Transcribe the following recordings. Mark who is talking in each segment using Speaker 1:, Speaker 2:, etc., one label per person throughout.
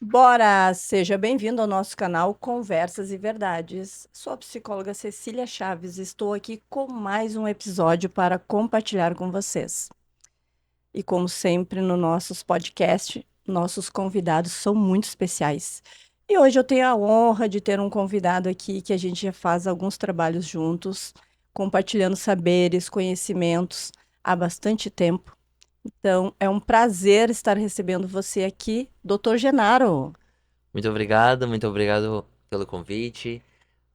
Speaker 1: Bora! Seja bem-vindo ao nosso canal Conversas e Verdades. Sou a psicóloga Cecília Chaves e estou aqui com mais um episódio para compartilhar com vocês. E como sempre no nossos podcasts, nossos convidados são muito especiais. E hoje eu tenho a honra de ter um convidado aqui que a gente já faz alguns trabalhos juntos, compartilhando saberes, conhecimentos há bastante tempo. Então, é um prazer estar recebendo você aqui, Dr. Genaro.
Speaker 2: Muito obrigado pelo convite.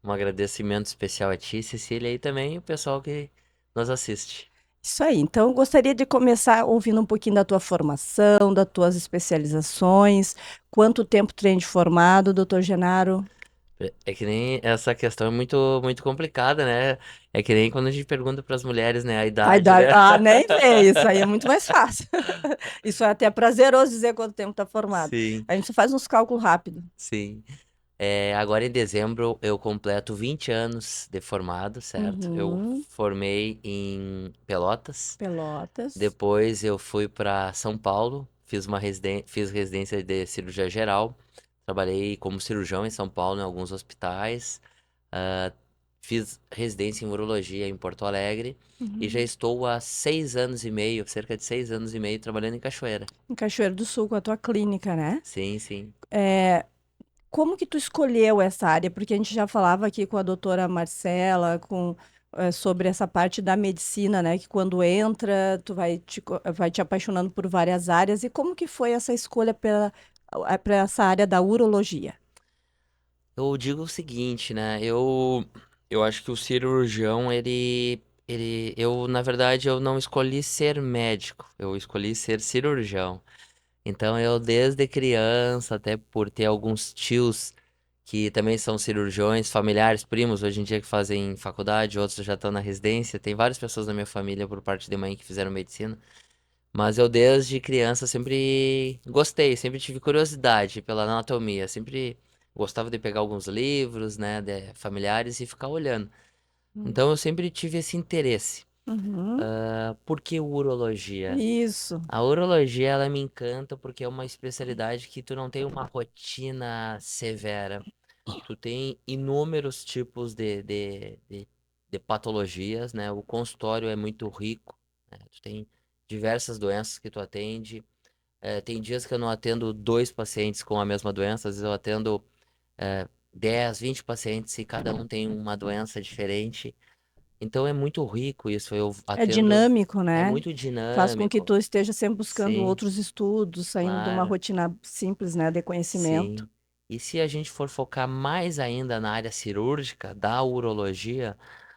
Speaker 2: Um agradecimento especial a ti, Cecília, e também o pessoal que nos assiste.
Speaker 1: Isso aí. Então, eu gostaria de começar ouvindo um pouquinho da tua formação, das tuas especializações. Quanto tempo tu tem de formado, doutor Genaro?
Speaker 2: É que nem essa questão é muito complicada, né? É que nem quando a gente pergunta para as mulheres, né, a
Speaker 1: A
Speaker 2: idade,
Speaker 1: idade,
Speaker 2: né?
Speaker 1: nem vem, isso aí é muito mais fácil. Isso é até prazeroso dizer quanto tempo está formado.
Speaker 2: Sim,
Speaker 1: A gente só faz uns cálculos rápidos.
Speaker 2: sim. Agora em dezembro eu completo 20 anos de formado, certo? Eu
Speaker 1: Uhum.
Speaker 2: formei em Pelotas.
Speaker 1: Pelotas.
Speaker 2: Depois eu fui para São Paulo, fiz residência de cirurgia geral. Trabalhei como cirurgião em São Paulo, em alguns hospitais. Ah, Fiz residência em urologia em Porto Alegre. E já
Speaker 1: Uhum.
Speaker 2: estou há 6 anos e meio, cerca de 6 anos e meio, trabalhando em Cachoeira.
Speaker 1: Em Cachoeiro do Sul, com a tua clínica, né?
Speaker 2: Sim, sim.
Speaker 1: Como que tu escolheu essa área? Porque a gente já falava aqui com a doutora Marcela, sobre essa parte da medicina, né? Que quando entra, tu vai te apaixonando por várias áreas. E como que foi essa escolha para essa área da urologia?
Speaker 2: Eu digo o seguinte, né? Eu acho que o cirurgião, na verdade, eu não escolhi ser médico, eu escolhi ser cirurgião. Então, eu desde criança, até por ter alguns tios que também são cirurgiões, familiares, primos, hoje em dia que fazem faculdade, outros já estão na residência. Tem várias pessoas na minha família, por parte de mãe, que fizeram medicina. Mas eu desde criança sempre gostei, sempre tive curiosidade pela anatomia, sempre gostava de pegar alguns livros, né, familiares e ficar olhando.
Speaker 1: Hum.
Speaker 2: Então eu sempre tive esse interesse.
Speaker 1: Uhum.
Speaker 2: Por que urologia?
Speaker 1: Isso.
Speaker 2: A urologia, ela me encanta porque é uma especialidade que tu não tem uma rotina severa. Tu tem inúmeros tipos de patologias, né? O consultório é muito rico, né? Tu tem diversas doenças que tu atende. Tem dias que eu não atendo dois pacientes com a mesma doença, às vezes eu atendo 10, 20 pacientes e cada um tem uma doença diferente. Então é muito rico isso. Eu
Speaker 1: É
Speaker 2: atendo,
Speaker 1: dinâmico,
Speaker 2: é
Speaker 1: né?
Speaker 2: muito
Speaker 1: Faz com que
Speaker 2: dinâmico.
Speaker 1: tu esteja sempre buscando
Speaker 2: Sim,
Speaker 1: outros estudos, saindo de uma
Speaker 2: claro.
Speaker 1: rotina simples, né, de conhecimento.
Speaker 2: Sim. E se a gente for focar mais ainda na área cirúrgica da urologia,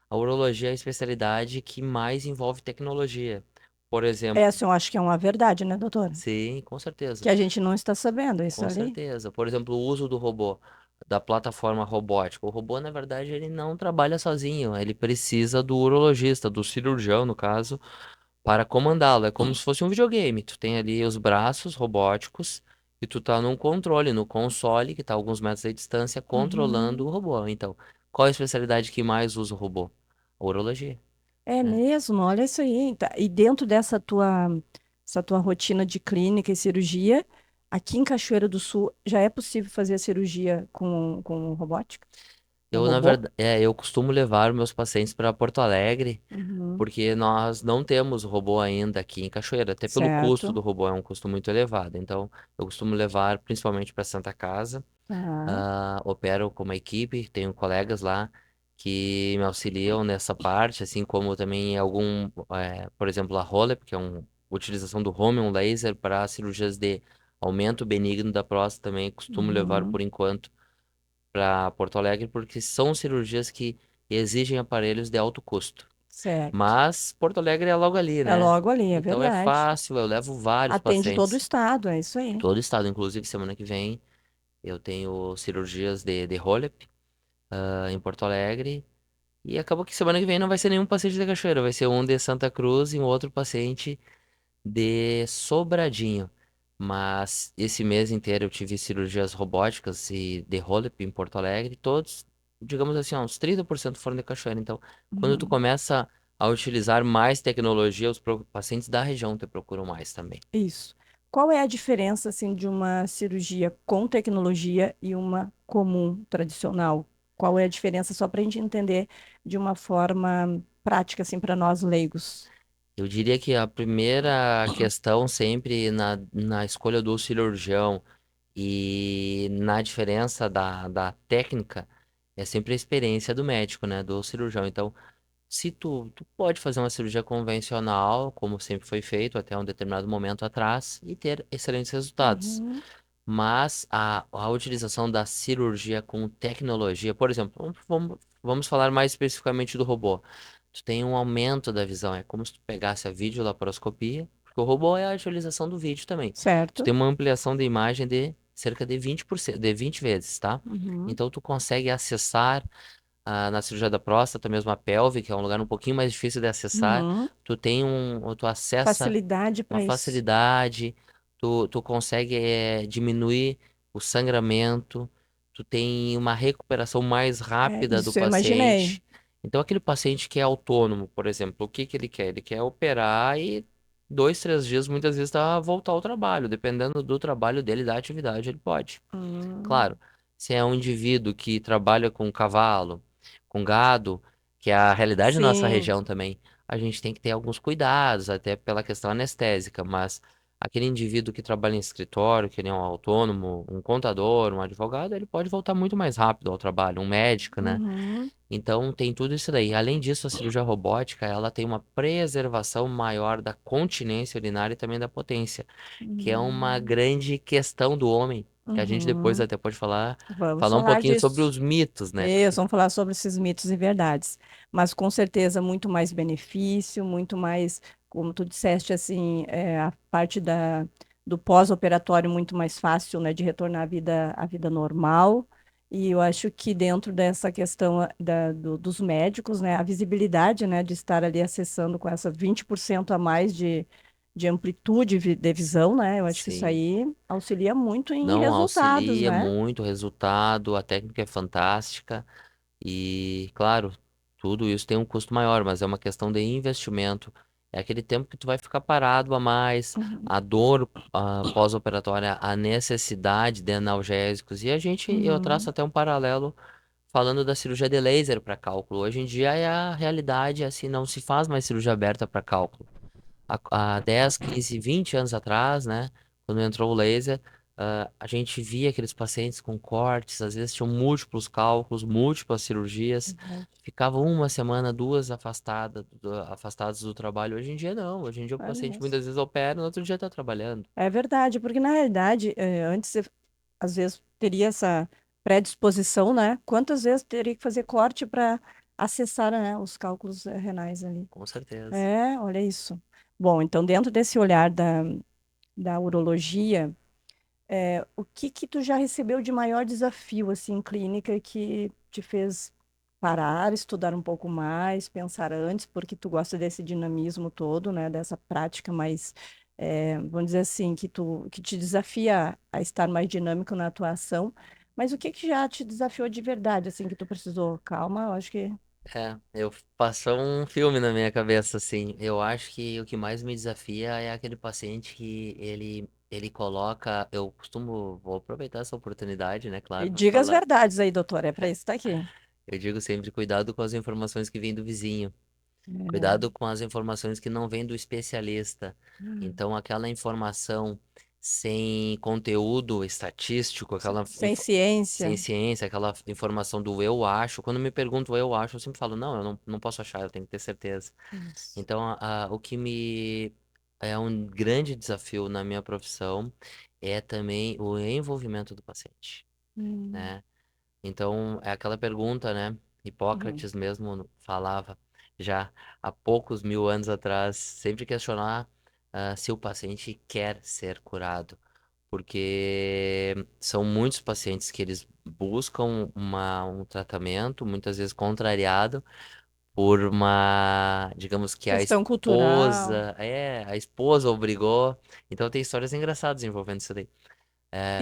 Speaker 2: a urologia é a especialidade que mais envolve tecnologia. Por exemplo,
Speaker 1: Essa eu acho que é uma verdade, né, doutora?
Speaker 2: sim, com certeza,
Speaker 1: Que a gente não está sabendo, é isso
Speaker 2: com
Speaker 1: ali.
Speaker 2: certeza. Por exemplo, o uso do robô, da plataforma robótica. O robô, na verdade, ele não trabalha sozinho, ele precisa do urologista, do cirurgião, no caso, para comandá-lo. É como se fosse um videogame. Tu tem ali os braços robóticos e tu tá num controle, no console, que tá a alguns metros de distância, controlando
Speaker 1: Uhum.
Speaker 2: o robô. Então, qual é a especialidade que mais usa o robô? A urologia,
Speaker 1: É
Speaker 2: né?
Speaker 1: mesmo, olha isso aí. E dentro essa tua rotina de clínica e cirurgia, aqui em Cachoeira do Sul, já é possível fazer a cirurgia com robótica? Com
Speaker 2: Eu, na
Speaker 1: robô?
Speaker 2: verdade, eu costumo levar meus pacientes para Porto Alegre,
Speaker 1: Uhum.
Speaker 2: porque nós não temos robô ainda aqui em Cachoeira, até pelo custo
Speaker 1: Certo.
Speaker 2: do robô, é um custo muito elevado. Então, eu costumo levar principalmente para Santa Casa.
Speaker 1: Aham.
Speaker 2: Opero com uma equipe, tenho colegas lá que me auxiliam nessa parte, assim como também por exemplo, a Holep, que é uma utilização do Romium Laser para cirurgias de aumento benigno da próstata, também costumo levar
Speaker 1: Uhum.
Speaker 2: por enquanto para Porto Alegre, porque são cirurgias que exigem aparelhos de alto custo.
Speaker 1: Certo.
Speaker 2: Mas Porto Alegre é logo ali,
Speaker 1: É
Speaker 2: né?
Speaker 1: logo ali, é
Speaker 2: Então é
Speaker 1: verdade.
Speaker 2: fácil, eu levo vários
Speaker 1: Atende todo o
Speaker 2: pacientes,
Speaker 1: estado, é isso aí.
Speaker 2: todo o estado, inclusive semana que vem eu tenho cirurgias de Holep em Porto Alegre. E acabou que semana que vem não vai ser nenhum paciente de Cachoeira, vai ser um de Santa Cruz e um outro paciente de Sobradinho. Mas esse mês inteiro eu tive cirurgias robóticas e de Holep em Porto Alegre, todos, digamos assim, ó, uns 30% foram de Cachoeira. Então, quando tu
Speaker 1: Uhum.
Speaker 2: começa a utilizar mais tecnologia, os pacientes da região te procuram mais também.
Speaker 1: Isso. Qual é a diferença, assim, de uma cirurgia com tecnologia e uma comum, tradicional? Qual é a diferença, só para a gente entender de uma forma prática, assim, para nós leigos?
Speaker 2: Eu diria que a primeira questão sempre na escolha do cirurgião e na diferença da técnica é sempre a experiência do médico, né, do cirurgião. Então, se tu pode fazer uma cirurgia convencional, como sempre foi feito até um determinado momento atrás, e ter excelentes resultados.
Speaker 1: Uhum,
Speaker 2: Mas a utilização da cirurgia com tecnologia, por exemplo, vamos falar mais especificamente do robô. Tu tem um aumento da visão, é como se tu pegasse a videolaparoscopia, porque o robô é a utilização do vídeo também. Tu
Speaker 1: certo.
Speaker 2: tem uma ampliação da imagem de cerca de 20%, de 20 vezes, tá?
Speaker 1: Uhum,
Speaker 2: Então tu consegue acessar na cirurgia da próstata, mesmo a pelve, que é um lugar um pouquinho mais difícil de acessar,
Speaker 1: uhum.
Speaker 2: tu acessa
Speaker 1: Facilidade
Speaker 2: uma
Speaker 1: para isso.
Speaker 2: facilidade, tu consegue diminuir o sangramento, tu tem uma recuperação mais
Speaker 1: É,
Speaker 2: rápida do
Speaker 1: isso eu imaginei.
Speaker 2: paciente. Então, aquele paciente que é autônomo, por exemplo, o que que ele quer? Ele quer operar e 2, 3 dias, muitas vezes, tá voltar ao trabalho. Dependendo do trabalho dele, da atividade, ele pode.
Speaker 1: Hum,
Speaker 2: Claro, se é um indivíduo que trabalha com cavalo, com gado, que é a realidade da nossa
Speaker 1: sim.
Speaker 2: região também, a gente tem que ter alguns cuidados, até pela questão anestésica, mas aquele indivíduo que trabalha em escritório, que ele é um autônomo, um contador, um advogado, ele pode voltar muito mais rápido ao trabalho, um médico, né?
Speaker 1: Uhum,
Speaker 2: Então tem tudo isso daí. Além disso, a cirurgia robótica, ela tem uma preservação maior da continência urinária e também da potência, que é uma
Speaker 1: uhum,
Speaker 2: grande questão do homem, que a gente depois
Speaker 1: uhum.
Speaker 2: até pode falar,
Speaker 1: Vamos
Speaker 2: falar um
Speaker 1: falar
Speaker 2: pouquinho sobre
Speaker 1: disso.
Speaker 2: os mitos, né?
Speaker 1: Isso, vamos falar sobre esses mitos e verdades. Mas com certeza muito mais benefício, muito mais, como tu disseste, assim, a parte do pós-operatório muito mais fácil, né, de retornar à vida normal. E eu acho que dentro dessa questão dos médicos, né, a visibilidade, né, de estar ali acessando com essa 20% a mais de amplitude de visão, né, eu acho que isso
Speaker 2: Sim.
Speaker 1: aí auxilia muito em
Speaker 2: Não
Speaker 1: resultados,
Speaker 2: auxilia
Speaker 1: né?
Speaker 2: muito o resultado, a técnica é fantástica e, claro, tudo isso tem um custo maior, mas é uma questão de investimento. É aquele tempo que tu vai ficar parado a mais,
Speaker 1: Uhum.
Speaker 2: a dor pós-operatória, a necessidade de analgésicos. E eu traço
Speaker 1: Uhum.
Speaker 2: até um paralelo falando da cirurgia de laser para cálculo. Hoje em dia é a realidade, assim, não se faz mais cirurgia aberta para cálculo. Há 10, 15, 20 anos atrás, né, quando entrou o laser, a gente via aqueles pacientes com cortes, às vezes tinham múltiplos cálculos, múltiplas cirurgias,
Speaker 1: Verdade.
Speaker 2: ficavam uma semana, duas afastados do trabalho. Hoje em dia não, hoje em dia o
Speaker 1: Olha
Speaker 2: paciente
Speaker 1: isso.
Speaker 2: muitas vezes opera, no outro dia está trabalhando.
Speaker 1: É verdade, porque na realidade, antes você, às vezes teria essa predisposição, né? Quantas vezes teria que fazer corte para acessar, né, os cálculos renais ali?
Speaker 2: Com certeza.
Speaker 1: É, olha isso. Bom, então dentro desse olhar da urologia, o que que tu já recebeu de maior desafio assim em clínica que te fez parar, estudar um pouco mais, pensar antes, porque tu gosta desse dinamismo todo, né, dessa prática mais, vamos dizer assim, que te desafia a estar mais dinâmico na atuação. Mas o que que já te desafiou de verdade, assim, que tu precisou? Calma, eu acho que
Speaker 2: Eu passou um filme na minha cabeça, assim. Eu acho que o que mais me desafia é aquele paciente que ele coloca. Vou aproveitar essa oportunidade, né,
Speaker 1: e
Speaker 2: claro, para
Speaker 1: diga as
Speaker 2: falar.
Speaker 1: verdades aí, doutor, é para isso que tá aqui.
Speaker 2: Eu digo sempre, cuidado com as informações que vêm do vizinho.
Speaker 1: É.
Speaker 2: Cuidado com as informações que não vêm do especialista. Então, aquela informação sem conteúdo estatístico,
Speaker 1: Sem
Speaker 2: sem
Speaker 1: ciência.
Speaker 2: ciência, aquela informação do eu acho. Quando me perguntam eu acho, eu sempre falo, não, eu não posso achar, eu tenho que ter certeza.
Speaker 1: Isso.
Speaker 2: Então, o que me é um grande desafio na minha profissão é também o envolvimento do paciente,
Speaker 1: Hum,
Speaker 2: né? Então, é aquela pergunta, né?
Speaker 1: uhum.
Speaker 2: Hipócrates mesmo falava já há poucos mil anos atrás, sempre questionar se o paciente quer ser curado, porque são muitos pacientes que eles buscam um tratamento, muitas vezes contrariado por digamos que
Speaker 1: Questão cultural.
Speaker 2: a esposa obrigou. Então tem histórias engraçadas envolvendo isso daí.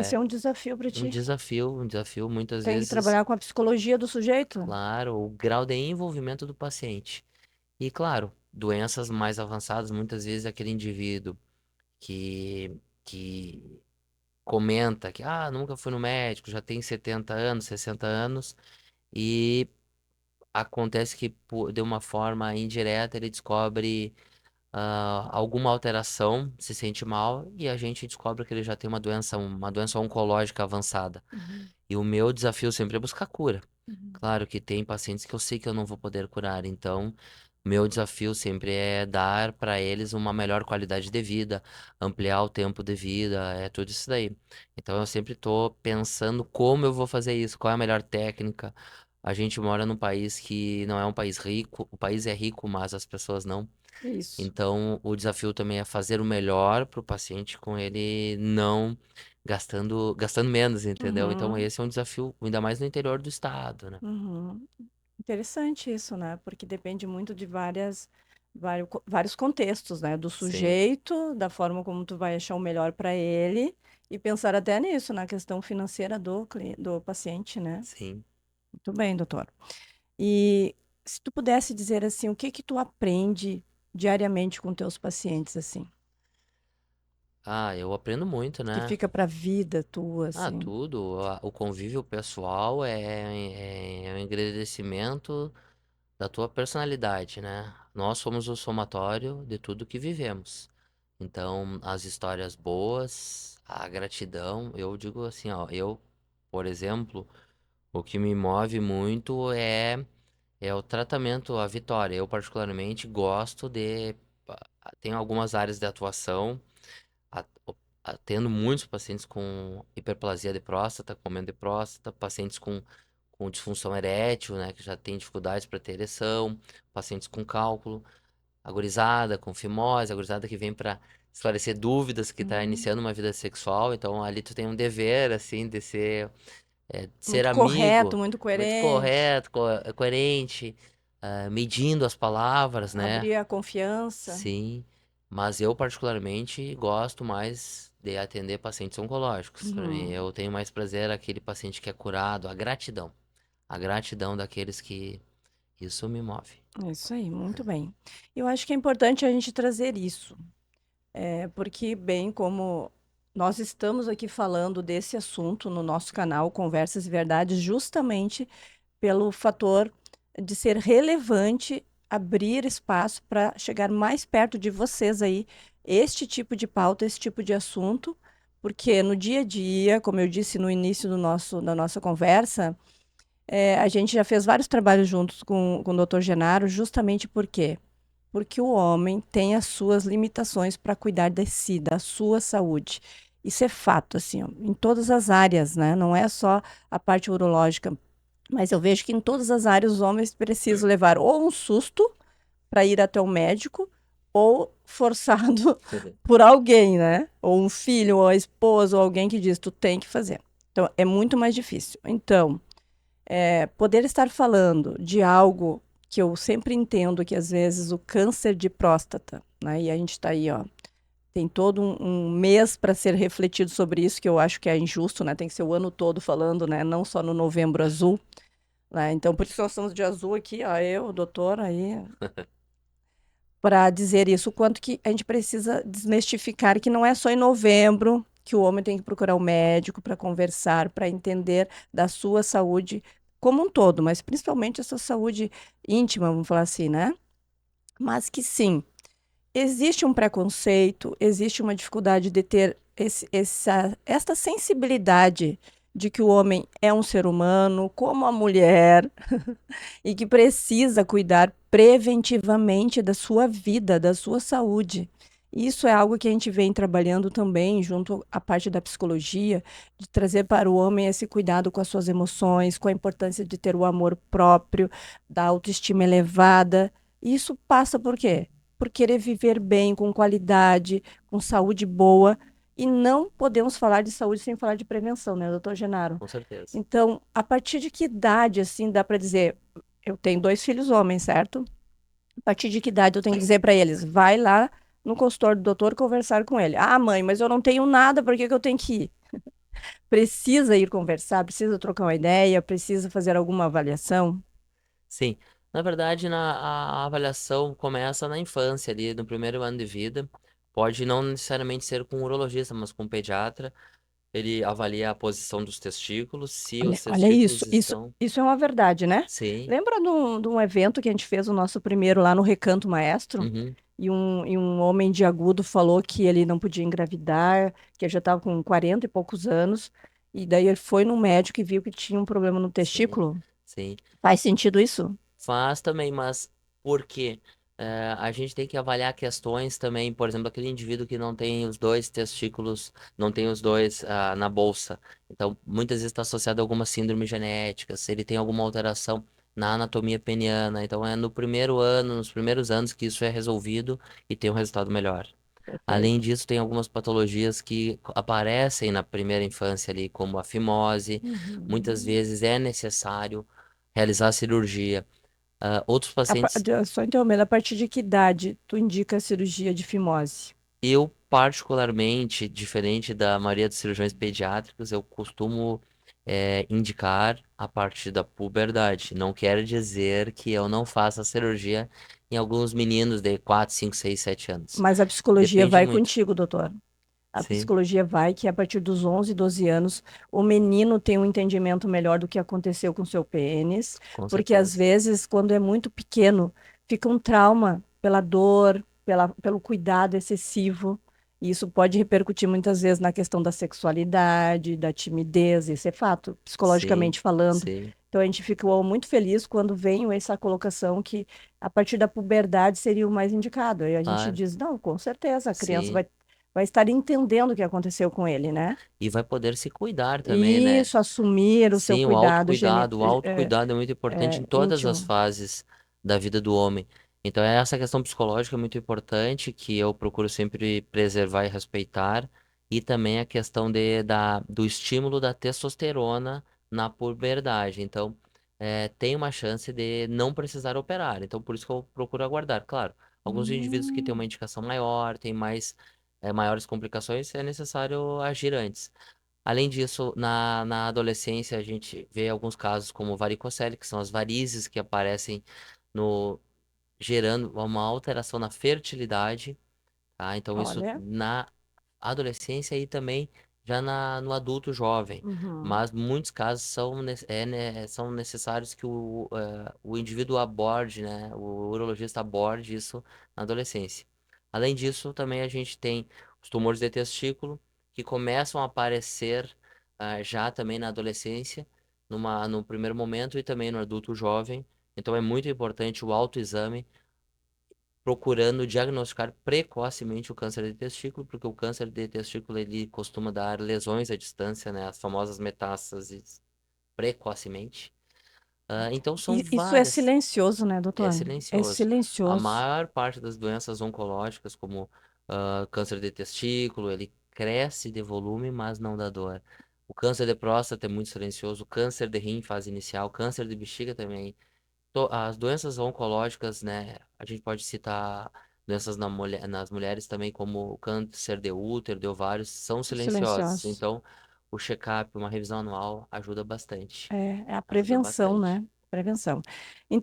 Speaker 1: Isso
Speaker 2: É
Speaker 1: é um desafio para ti.
Speaker 2: um desafio muitas
Speaker 1: Tem que
Speaker 2: vezes.
Speaker 1: trabalhar com a psicologia do sujeito.
Speaker 2: Claro, o grau de envolvimento do paciente. E claro, doenças mais avançadas, muitas vezes aquele indivíduo que comenta que, nunca fui no médico, já tem 70 anos, 60 anos, e acontece que de uma forma indireta ele descobre alguma alteração, se sente mal, e a gente descobre que ele já tem uma doença oncológica avançada.
Speaker 1: Uhum,
Speaker 2: E o meu desafio sempre é buscar cura.
Speaker 1: uhum.
Speaker 2: Claro que tem pacientes que eu sei que eu não vou poder curar, então meu desafio sempre é dar para eles uma melhor qualidade de vida, ampliar o tempo de vida, é tudo isso daí. Então eu sempre estou pensando como eu vou fazer isso, qual é a melhor técnica. A gente mora num país que não é um país rico, o país é rico, mas as pessoas não.
Speaker 1: Isso.
Speaker 2: Então, o desafio também é fazer o melhor para o paciente com ele não gastando menos, entendeu? Então,
Speaker 1: Uhum,
Speaker 2: esse é um desafio, ainda mais no interior do estado, né?
Speaker 1: uhum. Interessante isso, né? Porque depende muito de vários contextos, né? Do
Speaker 2: Sim,
Speaker 1: sujeito, da forma como tu vai achar o melhor para ele e pensar até nisso, na questão financeira do paciente, né?
Speaker 2: sim.
Speaker 1: Muito bem, doutor. E se tu pudesse dizer assim, o que que tu aprende diariamente com teus pacientes, assim,
Speaker 2: Eu aprendo muito,
Speaker 1: que
Speaker 2: né?
Speaker 1: fica para a vida tua, assim?
Speaker 2: Tudo. O convívio pessoal é um agradecimento da tua personalidade, né? Nós somos o somatório de tudo que vivemos. Então, as histórias boas, a gratidão, eu digo assim, ó, por exemplo, o que me move muito é o tratamento, a vitória. Eu, particularmente, gosto de. Tenho algumas áreas de atuação, a- o- atendo muitos pacientes com hiperplasia de próstata, com aumento de próstata, pacientes com disfunção erétil, né, que já tem dificuldades para ter ereção, pacientes com cálculo, a gurizada com fimose, a gurizada que vem para esclarecer dúvidas, que está
Speaker 1: Hum,
Speaker 2: iniciando uma vida sexual. Então, ali tu tem um dever, assim, de ser
Speaker 1: muito correto,
Speaker 2: amigo,
Speaker 1: muito
Speaker 2: muito
Speaker 1: coerente,
Speaker 2: correto, coerente, medindo as palavras, né?
Speaker 1: abrir a confiança.
Speaker 2: Sim, mas eu particularmente gosto mais de atender pacientes oncológicos. Para mim,
Speaker 1: Uhum.
Speaker 2: eu tenho mais prazer aquele paciente que é curado, a gratidão daqueles que isso me move.
Speaker 1: É isso aí, muito bem. Eu acho que é importante a gente trazer isso, porque, bem como nós estamos aqui falando desse assunto no nosso canal Conversas e Verdades, justamente pelo fator de ser relevante abrir espaço para chegar mais perto de vocês aí, este tipo de pauta, esse tipo de assunto, porque no dia a dia, como eu disse no início da nossa conversa, a gente já fez vários trabalhos juntos com o Dr. Genaro, justamente por quê? Porque o homem tem as suas limitações para cuidar de si, da sua saúde. Isso é fato, assim, ó, em todas as áreas, né? Não é só a parte urológica, mas eu vejo que em todas as áreas os homens precisam levar ou um susto para ir até o médico, ou forçado por alguém, né? Ou um filho, ou a esposa, ou alguém que diz, tu tem que fazer. Então, é muito mais difícil. Então, poder estar falando de algo que eu sempre entendo que às vezes o câncer de próstata, né? E a gente está aí, ó, tem todo um mês para ser refletido sobre isso, que eu acho que é injusto, né? Tem que ser o ano todo falando, né? Não só no Novembro Azul, né? Então, por isso nós estamos de azul aqui, ó, eu, o doutor, aí, para dizer isso, o quanto que a gente precisa desmistificar que não é só em novembro que o homem tem que procurar o médico para conversar, para entender da sua saúde como um todo, mas principalmente a sua saúde íntima, vamos falar assim, né? Mas que sim, existe um preconceito, existe uma dificuldade de ter esta sensibilidade de que o homem é um ser humano, como a mulher, e que precisa cuidar preventivamente da sua vida, da sua saúde. Isso é algo que a gente vem trabalhando também, junto à parte da psicologia, de trazer para o homem esse cuidado com as suas emoções, com a importância de ter o amor próprio, da autoestima elevada. E isso passa por quê? Por querer viver bem, com qualidade, com saúde boa. E não podemos falar de saúde sem falar de prevenção, né, doutor Genaro?
Speaker 2: Com certeza.
Speaker 1: Então, a partir de que idade, assim, dá para dizer, eu tenho dois filhos homens, certo? A partir de que idade eu tenho que dizer para eles, vai lá no consultório do doutor conversar com ele. Ah, mãe, mas eu não tenho nada, por que que eu tenho que ir? Precisa ir conversar, precisa trocar uma ideia, precisa fazer alguma avaliação?
Speaker 2: Sim. Na verdade, a avaliação começa na infância, ali no primeiro ano de vida. Pode não necessariamente ser com um urologista, mas com um pediatra. Ele avalia a posição dos testículos, se os
Speaker 1: Olha
Speaker 2: testículos
Speaker 1: isso,
Speaker 2: estão.
Speaker 1: isso é uma verdade, né?
Speaker 2: Sim.
Speaker 1: Lembra de um evento que a gente fez o nosso primeiro lá no Recanto Maestro?
Speaker 2: Uhum.
Speaker 1: E um homem de agudo falou que ele não podia engravidar, que ele já estava com 40 e poucos anos, e daí ele foi no médico e viu que tinha um problema no
Speaker 2: Sim.
Speaker 1: testículo.
Speaker 2: Sim.
Speaker 1: Faz sentido isso?
Speaker 2: Faz também, mas por quê? A gente tem que avaliar questões também, por exemplo, aquele indivíduo que não tem os dois testículos, não tem os dois na bolsa. Então, muitas vezes está associado a alguma síndrome genética, se ele tem alguma alteração na anatomia peniana. Então, é no primeiro ano, nos primeiros anos que isso é resolvido e tem um resultado melhor. Além
Speaker 1: Perfeito.
Speaker 2: disso, tem algumas patologias que aparecem na primeira infância ali, como a fimose. Muitas
Speaker 1: Uhum.
Speaker 2: vezes é necessário realizar a cirurgia. Outros pacientes,
Speaker 1: Só interrompendo, a partir de que idade tu indica a cirurgia de fimose?
Speaker 2: eu particularmente, diferente da maioria dos cirurgiões pediátricos, eu costumo indicar a partir da puberdade. Não quer dizer que eu não faça a cirurgia em alguns meninos de 4, 5, 6, 7 anos.
Speaker 1: Mas a psicologia
Speaker 2: Depende
Speaker 1: vai
Speaker 2: muito.
Speaker 1: contigo, doutor. A
Speaker 2: Sim,
Speaker 1: psicologia vai que a partir dos 11, 12 anos o menino tem um entendimento melhor do que aconteceu com seu pênis,
Speaker 2: com
Speaker 1: porque às
Speaker 2: certeza.
Speaker 1: vezes, quando é muito pequeno, fica um trauma pela dor, pelo cuidado excessivo, e isso pode repercutir muitas vezes na questão da sexualidade, da timidez, isso é fato,
Speaker 2: Sim,
Speaker 1: psicologicamente falando.
Speaker 2: sim.
Speaker 1: Então a gente ficou muito feliz quando veio essa colocação que a partir da puberdade seria o mais indicado. Aí a gente
Speaker 2: Claro,
Speaker 1: diz, não, com certeza, a criança
Speaker 2: sim.
Speaker 1: vai estar entendendo o que aconteceu com ele, né?
Speaker 2: E vai poder se cuidar também, né?
Speaker 1: Isso, assumir o seu
Speaker 2: Sim,
Speaker 1: cuidado
Speaker 2: o autocuidado é muito importante em todas as
Speaker 1: íntimo.
Speaker 2: fases da vida do homem. Então, essa questão psicológica é muito importante, que eu procuro sempre preservar e respeitar, e também a questão do estímulo da testosterona na puberdade. Então, tem uma chance de não precisar operar. Então, por isso que eu procuro aguardar. Claro, alguns indivíduos que têm uma
Speaker 1: Hum,
Speaker 2: indicação maior, têm maiores complicações, é necessário agir antes. Além disso, na adolescência, a gente vê alguns casos como varicocele, que são as varizes que aparecem no, gerando uma alteração na fertilidade, tá? Então, isso
Speaker 1: olha.
Speaker 2: na adolescência e também já no adulto jovem.
Speaker 1: Uhum.
Speaker 2: Mas muitos casos são necessários que o indivíduo aborde, né? O urologista aborde isso na adolescência. Além disso, também a gente tem os tumores de testículo que começam a aparecer já também na adolescência, no primeiro momento e também no adulto jovem. Então é muito importante o autoexame procurando diagnosticar precocemente o câncer de testículo, porque o câncer de testículo ele costuma dar lesões à distância, né, as famosas metástases precocemente. Então são
Speaker 1: Isso é
Speaker 2: várias,
Speaker 1: silencioso, né,
Speaker 2: é
Speaker 1: doutor? É
Speaker 2: silencioso. A
Speaker 1: silencioso.
Speaker 2: maior parte das doenças oncológicas, como câncer de testículo, ele cresce de volume, mas não dá dor. O câncer de próstata é muito silencioso, o câncer de rim, fase inicial, câncer de bexiga também. As doenças oncológicas, né? A gente pode citar doenças nas mulheres também, como o câncer de útero, de ovários, são silenciosas.
Speaker 1: Silencioso.
Speaker 2: Então, o check-up, uma revisão anual, ajuda bastante.
Speaker 1: É a
Speaker 2: Ajuda
Speaker 1: prevenção,
Speaker 2: bastante.
Speaker 1: né? Prevenção.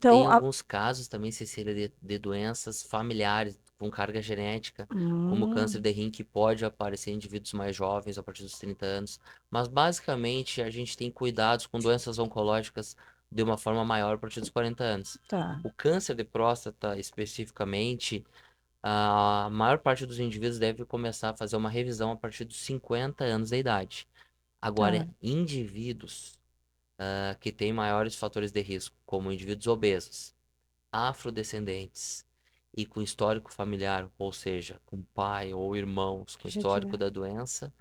Speaker 2: Tem
Speaker 1: Então,
Speaker 2: alguns casos também, Cecília, de doenças familiares com carga genética, como o câncer
Speaker 1: hum,
Speaker 2: de rim, que pode aparecer em indivíduos mais jovens, a partir dos 30 anos. Mas, basicamente, a gente tem cuidados com doenças oncológicas de uma forma maior a partir dos 40 anos.
Speaker 1: tá,
Speaker 2: O câncer de próstata, especificamente, a maior parte dos indivíduos deve começar a fazer uma revisão a partir dos 50 anos de idade. Agora,
Speaker 1: tá.
Speaker 2: indivíduos que têm maiores fatores de risco, como indivíduos obesos, afrodescendentes e com histórico familiar, ou seja, com pai ou irmãos com
Speaker 1: Que já
Speaker 2: histórico
Speaker 1: tiver.
Speaker 2: da doença,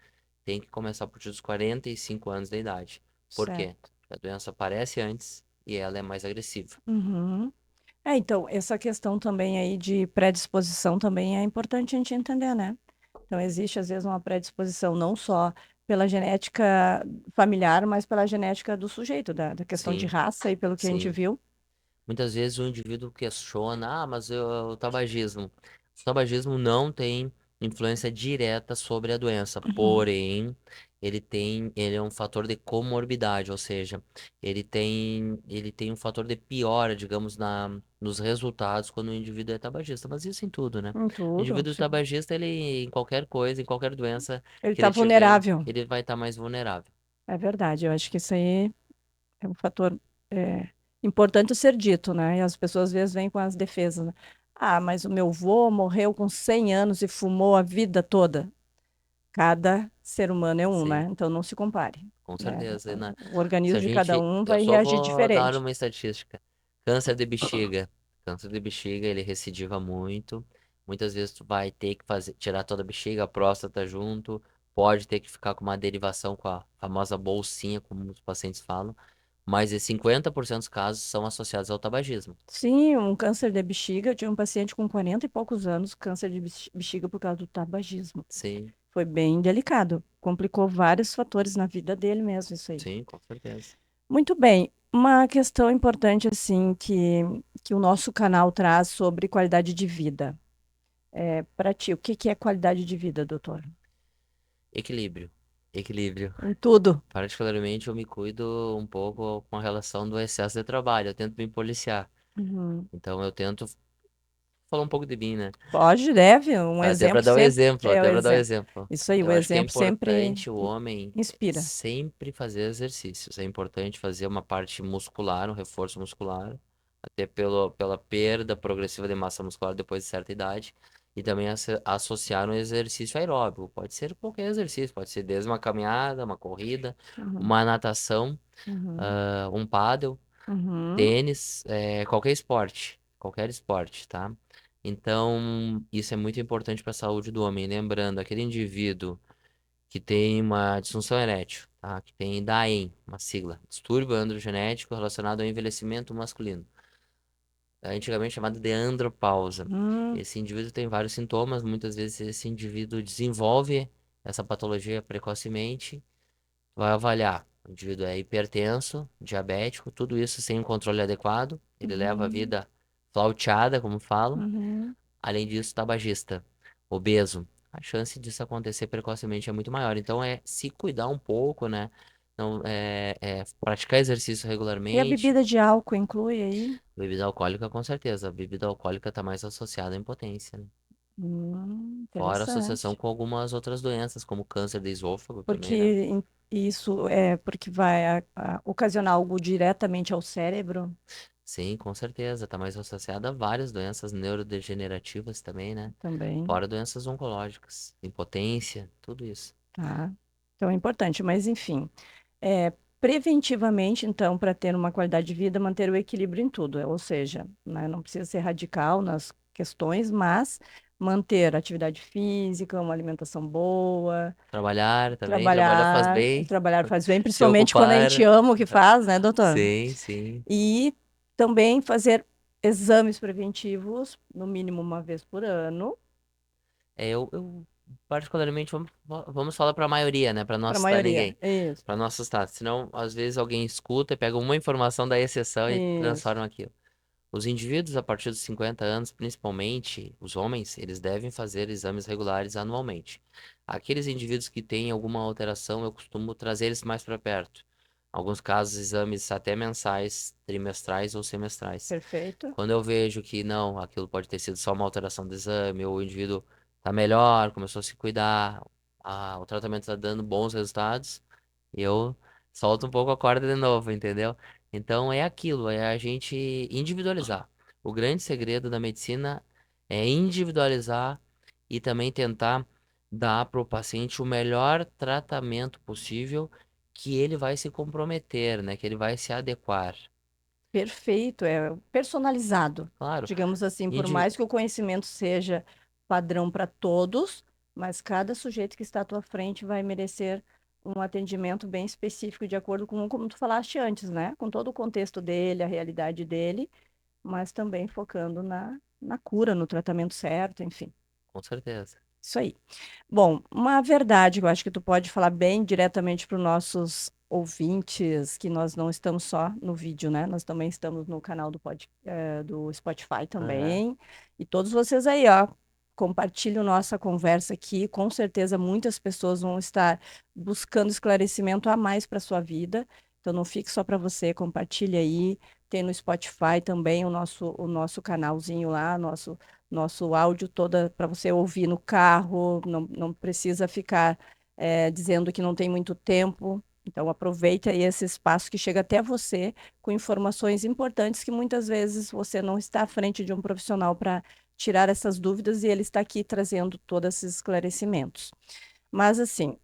Speaker 2: tem que começar a partir dos 45 anos de idade. Por quê?
Speaker 1: Certo.
Speaker 2: A doença aparece antes e ela é mais agressiva.
Speaker 1: Uhum. Então, essa questão também aí de predisposição também é importante a gente entender, né? Então, existe às vezes uma predisposição não só pela genética familiar, mas pela genética do sujeito, da questão de
Speaker 2: Sim,
Speaker 1: raça e pelo que a gente
Speaker 2: sim.
Speaker 1: viu.
Speaker 2: Muitas vezes o indivíduo questiona, mas o tabagismo. O tabagismo não tem influência direta sobre a doença,
Speaker 1: Uhum.
Speaker 2: porém, ele é um fator de comorbidade, ou seja, ele tem um fator de piora, digamos, nos resultados quando o indivíduo é tabagista, mas isso em tudo, né?
Speaker 1: Em
Speaker 2: O
Speaker 1: tudo.
Speaker 2: indivíduo tabagista, ele, em qualquer coisa, em qualquer doença
Speaker 1: Ele
Speaker 2: que
Speaker 1: está
Speaker 2: ele tiver,
Speaker 1: vulnerável.
Speaker 2: ele vai estar mais vulnerável.
Speaker 1: É verdade. Eu acho que isso aí é um fator é, importante ser dito, né? E as pessoas às vezes vêm com as defesas, né? Ah, mas o meu vô morreu com 100 anos e fumou a vida toda. Cada ser humano é um, né?
Speaker 2: Sim,
Speaker 1: Então não se compare,
Speaker 2: com
Speaker 1: né?
Speaker 2: certeza.
Speaker 1: O
Speaker 2: Se
Speaker 1: organismo
Speaker 2: a
Speaker 1: de cada
Speaker 2: gente,
Speaker 1: um
Speaker 2: eu
Speaker 1: vai
Speaker 2: só
Speaker 1: reagir
Speaker 2: vou dar
Speaker 1: diferente.
Speaker 2: uma estatística. Câncer de bexiga. Câncer de bexiga, ele recidiva muito. Muitas vezes tu vai ter que fazer, tirar toda a bexiga, a próstata junto. Pode ter que ficar com uma derivação com a famosa bolsinha, como os pacientes falam. Mas de 50% dos casos são associados ao tabagismo.
Speaker 1: Sim, um câncer de bexiga. Eu tinha um paciente com 40 e poucos anos, câncer de bexiga por causa do tabagismo.
Speaker 2: Sim,
Speaker 1: Foi bem delicado. Complicou vários fatores na vida dele mesmo, isso aí.
Speaker 2: sim, com certeza.
Speaker 1: Muito bem. Uma questão importante, assim, que o nosso canal traz sobre qualidade de vida. É, para ti, o que que é qualidade de vida, doutor?
Speaker 2: Equilíbrio. Equilíbrio.
Speaker 1: Em tudo.
Speaker 2: Particularmente, eu me cuido um pouco com a relação do excesso de trabalho. Eu tento me policiar.
Speaker 1: Uhum.
Speaker 2: Então, eu tento falar um pouco de mim, né?
Speaker 1: Pode, deve. Um
Speaker 2: Até para
Speaker 1: exemplo
Speaker 2: dar o
Speaker 1: sempre
Speaker 2: exemplo,
Speaker 1: é o
Speaker 2: até para dar o
Speaker 1: exemplo.
Speaker 2: exemplo.
Speaker 1: Isso aí, o
Speaker 2: Eu acho que é
Speaker 1: exemplo sempre
Speaker 2: importante o homem
Speaker 1: inspira.
Speaker 2: sempre fazer exercícios. É importante fazer uma parte muscular, um reforço muscular, até pela perda progressiva de massa muscular depois de certa idade. E também associar um exercício aeróbico. Pode ser qualquer exercício, pode ser desde uma caminhada, uma corrida,
Speaker 1: Uhum.
Speaker 2: uma natação,
Speaker 1: Uhum.
Speaker 2: um pádel,
Speaker 1: Uhum.
Speaker 2: tênis, qualquer esporte, tá? Então, isso é muito importante para a saúde do homem. Lembrando, aquele indivíduo que tem uma disfunção erétil, tá? Que tem DAEM, uma sigla, distúrbio androgenético relacionado ao envelhecimento masculino, antigamente chamado de andropausa.
Speaker 1: Uhum.
Speaker 2: Esse indivíduo tem vários sintomas, muitas vezes esse indivíduo desenvolve essa patologia precocemente. Vai avaliar. O indivíduo é hipertenso, diabético, tudo isso sem um controle adequado. Ele leva a
Speaker 1: Uhum.
Speaker 2: vida flauteada, como falam.
Speaker 1: Uhum.
Speaker 2: Além disso, tabagista, obeso. A chance disso acontecer precocemente é muito maior. Então, é se cuidar um pouco, né? Não, praticar exercício
Speaker 1: E a
Speaker 2: regularmente.
Speaker 1: bebida de álcool inclui aí?
Speaker 2: Bebida alcoólica, com certeza. A bebida alcoólica está mais associada à impotência, né? Fora a associação
Speaker 1: Interessante.
Speaker 2: com algumas outras doenças, como câncer de esôfago
Speaker 1: Porque
Speaker 2: também, né?
Speaker 1: isso é porque vai ocasionar algo diretamente ao cérebro
Speaker 2: Sim, com certeza. Está mais associada a várias doenças neurodegenerativas também, né?
Speaker 1: também,
Speaker 2: Fora doenças oncológicas, impotência, tudo isso.
Speaker 1: tá? Então é importante, mas enfim, é, preventivamente, então, para ter uma qualidade de vida, manter o equilíbrio em tudo, ou seja, né, não precisa ser radical nas questões, mas manter atividade física, uma alimentação boa,
Speaker 2: Trabalhar também, trabalhar faz bem,
Speaker 1: trabalhar faz bem,
Speaker 2: se
Speaker 1: principalmente quando a gente
Speaker 2: ocupar.
Speaker 1: ama o que faz, né, doutor?
Speaker 2: Sim, sim.
Speaker 1: E também fazer exames preventivos, no mínimo uma vez por ano,
Speaker 2: Eu particularmente, vamos falar para a maioria, né? Para não
Speaker 1: para a
Speaker 2: assustar
Speaker 1: maioria.
Speaker 2: ninguém.
Speaker 1: Isso,
Speaker 2: Para não assustar. Senão, às vezes, alguém escuta e pega uma informação da exceção e
Speaker 1: isso.
Speaker 2: transforma aquilo. Os indivíduos a partir dos 50 anos, principalmente os homens, eles devem fazer exames regulares anualmente. Aqueles indivíduos que têm alguma alteração, eu costumo trazer eles mais para perto. Alguns casos, exames até mensais, trimestrais ou semestrais.
Speaker 1: Perfeito.
Speaker 2: Quando eu vejo que não, aquilo pode ter sido só uma alteração do exame, ou o indivíduo está melhor, começou a se cuidar, o tratamento está dando bons resultados, eu solto um pouco a corda de novo, entendeu? Então é aquilo, é a gente individualizar. O grande segredo da medicina é individualizar e também tentar dar para o paciente o melhor tratamento possível que ele vai se comprometer, né? Que ele vai se adequar.
Speaker 1: Perfeito, é personalizado,
Speaker 2: Claro,
Speaker 1: digamos assim, por
Speaker 2: indi-
Speaker 1: mais que o conhecimento seja padrão para todos, mas cada sujeito que está à tua frente vai merecer um atendimento bem específico, de acordo com, como tu falaste antes, né? Com todo o contexto dele, a realidade dele, mas também focando na cura, no tratamento certo, enfim.
Speaker 2: com certeza.
Speaker 1: Isso aí. Bom, uma verdade que eu acho que tu pode falar bem diretamente para os nossos ouvintes, que nós não estamos só no vídeo, né? Nós também estamos no canal do Spotify
Speaker 2: Aham.
Speaker 1: também. E todos vocês aí, ó, compartilhe a nossa conversa aqui. Com certeza, muitas pessoas vão estar buscando esclarecimento a mais para sua vida. Então, não fique só para você, compartilhe aí. Tem no Spotify também o nosso canalzinho lá, nosso áudio toda para você ouvir no carro. Não precisa ficar dizendo que não tem muito tempo. Então, aproveite aí esse espaço que chega até você com informações importantes que muitas vezes você não está à frente de um profissional para tirar essas dúvidas e ele está aqui trazendo todos esses esclarecimentos. Mas, assim,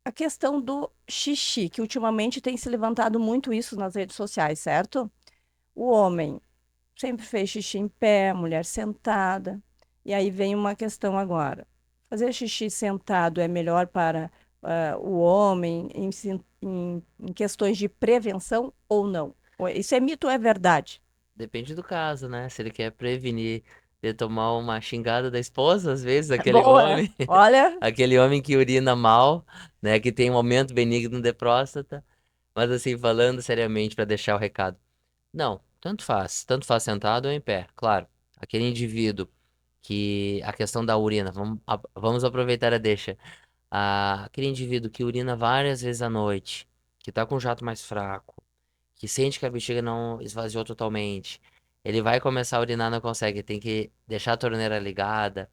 Speaker 1: a questão do xixi, que ultimamente tem se levantado muito isso nas redes sociais, certo? O homem sempre fez xixi em pé, a mulher sentada. E aí vem uma questão agora. Fazer xixi sentado é melhor para o homem em questões de prevenção ou não? Isso é mito ou é verdade?
Speaker 2: Depende do caso, né? Se ele quer prevenir de tomar uma xingada da esposa, às vezes,
Speaker 1: É
Speaker 2: aquele
Speaker 1: boa, né?
Speaker 2: homem,
Speaker 1: Olha,
Speaker 2: aquele homem que urina mal, né? Que tem um aumento benigno de próstata. Mas assim, falando seriamente para deixar o recado. Não, tanto faz. Tanto faz sentado ou em pé. Claro, aquele indivíduo que a questão da urina, vamos aproveitar a deixa. Aquele indivíduo que urina várias vezes à noite, que tá com o jato mais fraco, que sente que a bexiga não esvaziou totalmente, ele vai começar a urinar, não consegue, tem que deixar a torneira ligada.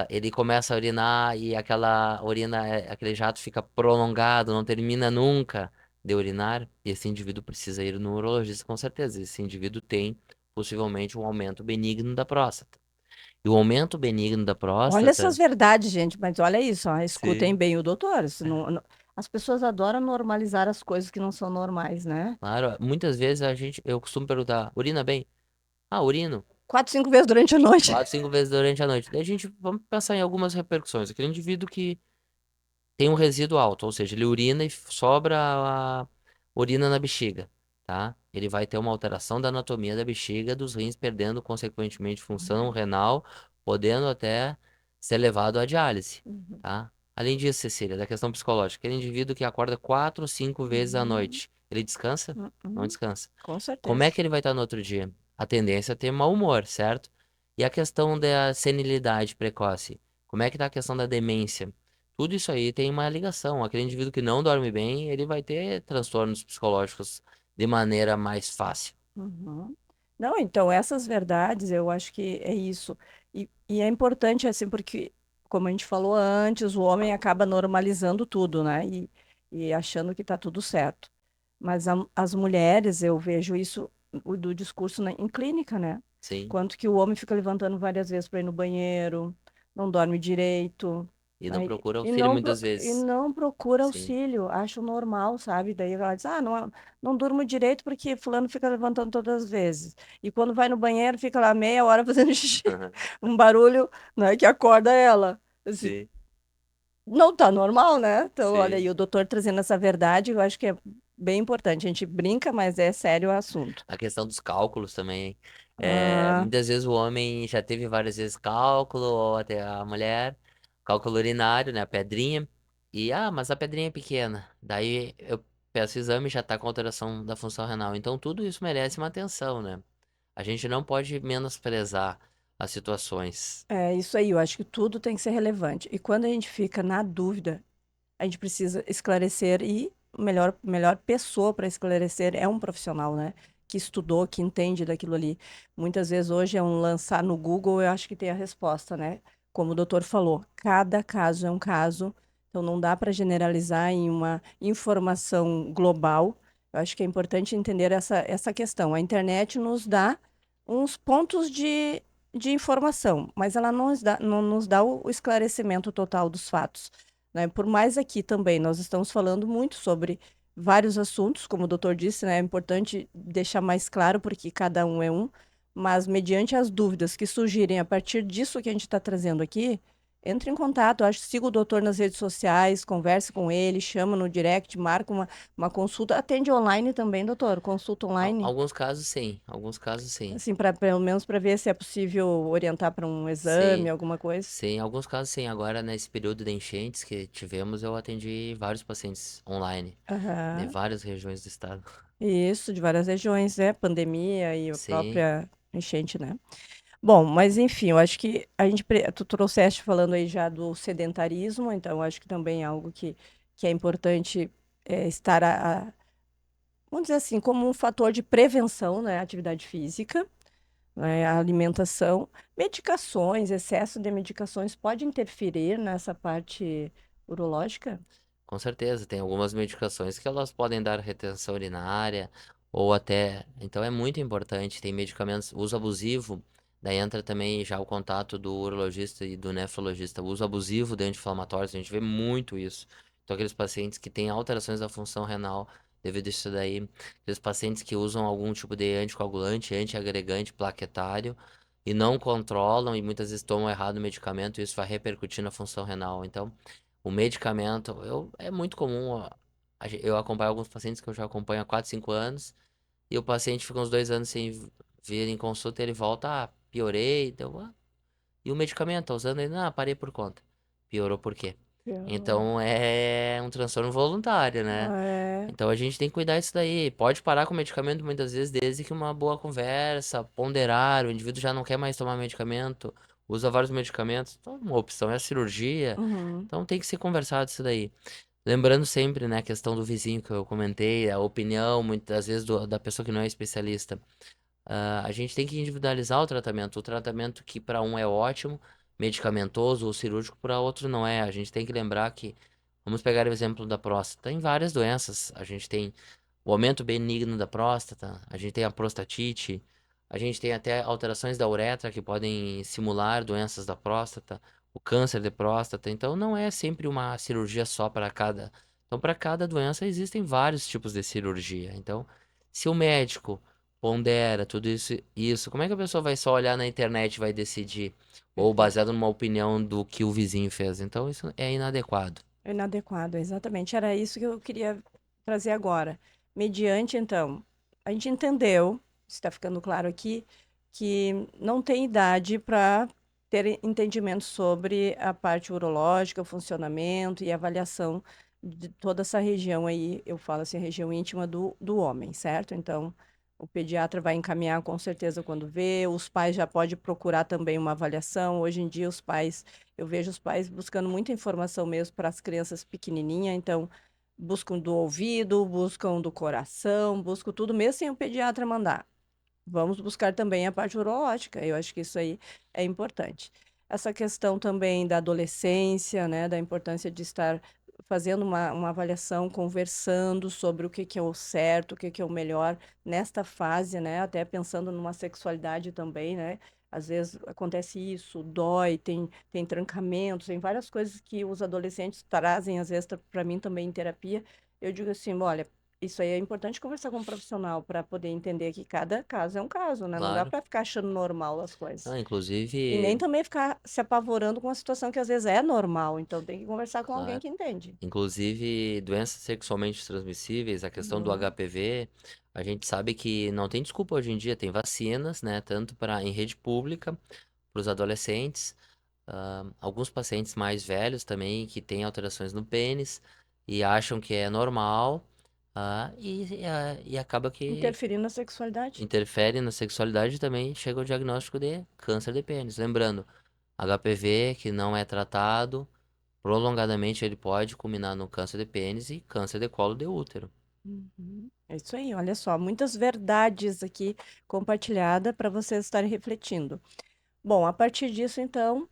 Speaker 2: Ele começa a urinar e aquela urina, aquele jato fica prolongado, não termina nunca de urinar. E esse indivíduo precisa ir no urologista com certeza. Esse indivíduo tem possivelmente um aumento benigno da próstata. E o aumento benigno da
Speaker 1: olha essas
Speaker 2: próstata,
Speaker 1: verdades, gente, mas olha isso, ó, escutem
Speaker 2: sim,
Speaker 1: bem o doutor. As pessoas adoram normalizar as coisas que não são normais, né?
Speaker 2: claro, muitas vezes eu costumo perguntar, urina bem? Ah, urino.
Speaker 1: 4, 5 vezes durante a noite.
Speaker 2: 4, 5 vezes durante a noite. Daí a gente, vamos pensar em algumas repercussões. Aquele indivíduo que tem um resíduo alto, ou seja, ele urina e sobra a urina na bexiga, tá? Ele vai ter uma alteração da anatomia da bexiga, dos rins perdendo consequentemente função renal, podendo até ser levado à diálise,
Speaker 1: Uhum,
Speaker 2: tá? Além disso, Cecília, da questão psicológica, aquele indivíduo que acorda 4, 5 vezes à
Speaker 1: uhum,
Speaker 2: noite, ele descansa? Não
Speaker 1: uhum,
Speaker 2: descansa.
Speaker 1: com
Speaker 2: Como é
Speaker 1: certeza.
Speaker 2: que ele vai estar no outro dia? A tendência é ter mau humor, certo? E a questão da senilidade precoce? Como é que tá a questão da demência? Tudo isso aí tem uma ligação. Aquele indivíduo que não dorme bem, ele vai ter transtornos psicológicos de maneira mais fácil.
Speaker 1: Uhum. Não, então, essas verdades, eu acho que é isso. E é importante, assim, porque, como a gente falou antes, o homem acaba normalizando tudo, né? E achando que está tudo certo. Mas as mulheres, eu vejo isso do discurso em clínica, né?
Speaker 2: Sim.
Speaker 1: Quanto que o homem fica levantando várias vezes para ir no banheiro, não dorme direito,
Speaker 2: E não
Speaker 1: né?
Speaker 2: procura auxílio muitas
Speaker 1: E
Speaker 2: vezes.
Speaker 1: não procura
Speaker 2: Sim.
Speaker 1: auxílio, acho normal, sabe? Daí ela diz, não durmo direito porque fulano fica levantando todas as vezes. E quando vai no banheiro, fica lá meia hora fazendo xixi, um barulho, né, que acorda ela. Assim,
Speaker 2: Sim.
Speaker 1: não tá normal, né? Então, olha
Speaker 2: Sim.
Speaker 1: aí, o doutor trazendo essa verdade, eu acho que é bem importante. A gente brinca, mas é sério o assunto.
Speaker 2: A questão dos cálculos também.
Speaker 1: Ah,
Speaker 2: Muitas vezes o homem já teve várias vezes cálculo, ou até a mulher, cálculo urinário, né? A pedrinha. Mas a pedrinha é pequena. Daí eu peço o exame e já tá com alteração da função renal. Então tudo isso merece uma atenção, né? A gente não pode menosprezar as situações.
Speaker 1: é isso aí, eu acho que tudo tem que ser relevante. E quando a gente fica na dúvida, a gente precisa esclarecer e melhor pessoa para esclarecer é um profissional, né? Que estudou, que entende daquilo ali. Muitas vezes hoje é um lançar no Google, eu acho que tem a resposta, né? Como o doutor falou, cada caso é um caso, então não dá para generalizar em uma informação global. Eu acho que é importante entender essa questão. A internet nos dá uns pontos de informação, mas ela não nos dá o esclarecimento total dos fatos, né? Por mais aqui também, nós estamos falando muito sobre vários assuntos, como o doutor disse, né? É importante deixar mais claro, porque cada um é um, mas mediante as dúvidas que surgirem a partir disso que a gente está trazendo aqui, entre em contato, acho, siga o doutor nas redes sociais, converse com ele, chama no direct, marca uma consulta, atende online também, doutor, consulta online,
Speaker 2: Alguns casos sim, alguns casos sim.
Speaker 1: assim, pelo menos para ver se é possível orientar para um exame,
Speaker 2: Sim,
Speaker 1: alguma coisa.
Speaker 2: sim, alguns casos sim. Agora, nesse período de enchentes que tivemos, eu atendi vários pacientes online, de
Speaker 1: Aham.
Speaker 2: várias regiões do estado.
Speaker 1: Isso, de várias regiões, né? Pandemia e a
Speaker 2: Sim,
Speaker 1: própria enchente, né? Bom, mas enfim, eu acho que tu trouxeste falando aí já do sedentarismo, então eu acho que também é algo que é importante estar, vamos dizer assim, como um fator de prevenção, né? A atividade física, né, a alimentação, medicações, excesso de medicações pode interferir nessa parte urológica?
Speaker 2: Com certeza, tem algumas medicações que elas podem dar retenção urinária ou até. Então é muito importante. Tem medicamentos, uso abusivo, daí entra também já o contato do urologista e do nefrologista. O uso abusivo de anti-inflamatórios, a gente vê muito isso. Então, aqueles pacientes que têm alterações da função renal devido a isso daí, aqueles pacientes que usam algum tipo de anticoagulante, antiagregante plaquetário e não controlam e muitas vezes tomam errado o medicamento, e isso vai repercutir na função renal. Então, o medicamento, é muito comum, ó, eu acompanho alguns pacientes que eu já acompanho há 4, 5 anos, e o paciente fica uns 2 anos sem vir em consulta, e ele volta, piorei, então, e o medicamento, tá usando ele? Não, parei por conta. Piorou por quê?
Speaker 1: Eu-
Speaker 2: Então é um transtorno voluntário, né?
Speaker 1: É,
Speaker 2: Então a gente tem que cuidar disso daí. Pode parar com o medicamento muitas vezes, desde que uma boa conversa, ponderar, o indivíduo já não quer mais tomar medicamento, usa vários medicamentos, então uma opção é a cirurgia.
Speaker 1: uhum,
Speaker 2: Então tem que ser conversado isso daí. Lembrando sempre, né, a questão do vizinho que eu comentei, a opinião, muitas vezes, da pessoa que não é especialista. A gente tem que individualizar o tratamento. O tratamento que para um é ótimo, medicamentoso ou cirúrgico, para outro não é. A gente tem que lembrar que, vamos pegar o exemplo da próstata, em várias doenças. A gente tem o aumento benigno da próstata, a gente tem a prostatite, a gente tem até alterações da uretra que podem simular doenças da próstata, o câncer de próstata. Então não é sempre uma cirurgia só para cada. Então, para cada doença existem vários tipos de cirurgia. Então, se o médico pondera tudo isso, como é que a pessoa vai só olhar na internet e vai decidir? Ou
Speaker 1: perfeito.
Speaker 2: baseado numa opinião do que o vizinho fez? Então, isso é inadequado.
Speaker 1: É inadequado, exatamente. Era isso que eu queria trazer agora. Mediante, então, a gente entendeu, está ficando claro aqui, que não tem idade para ter entendimento sobre a parte urológica, o funcionamento e avaliação de toda essa região aí, eu falo assim, a região íntima do homem, certo? Então, o pediatra vai encaminhar com certeza quando vê, os pais já podem procurar também uma avaliação. Hoje em dia, os pais eu vejo os pais buscando muita informação mesmo para as crianças pequenininhas, então buscam do ouvido, buscam do coração, buscam tudo mesmo sem o pediatra mandar. Vamos buscar também a parte urológica. Eu acho que isso aí é importante. Essa questão também da adolescência, né, da importância de estar fazendo uma avaliação, conversando sobre o que que é o certo, o que que é o melhor nesta fase, né, até pensando numa sexualidade também, né. Às vezes acontece isso, dói, tem trancamentos, tem várias coisas que os adolescentes trazem, às vezes, para mim também em terapia. Eu digo assim, olha, isso aí é importante conversar com um profissional para poder entender que cada caso é um caso, né? Não dá
Speaker 2: Claro.
Speaker 1: para ficar achando normal as coisas.
Speaker 2: Ah,
Speaker 1: E nem
Speaker 2: inclusive,
Speaker 1: também ficar se apavorando com uma situação que às vezes é normal. Então tem que conversar com alguém
Speaker 2: claro.
Speaker 1: que entende.
Speaker 2: Inclusive, doenças sexualmente transmissíveis, a questão do
Speaker 1: Uhum.
Speaker 2: HPV, a gente sabe que não tem desculpa hoje em dia, tem vacinas, né? Tanto para em rede pública, para os adolescentes, alguns pacientes mais velhos também que têm alterações no pênis e acham que é normal, e acaba que
Speaker 1: Interferir na sexualidade.
Speaker 2: interfere na sexualidade e também chega ao diagnóstico de câncer de pênis. Lembrando, HPV que não é tratado, prolongadamente ele pode culminar no câncer de pênis e câncer de colo de útero.
Speaker 1: Uhum. É isso aí, olha só, muitas verdades aqui compartilhadas para vocês estarem refletindo. Bom, a partir disso, então,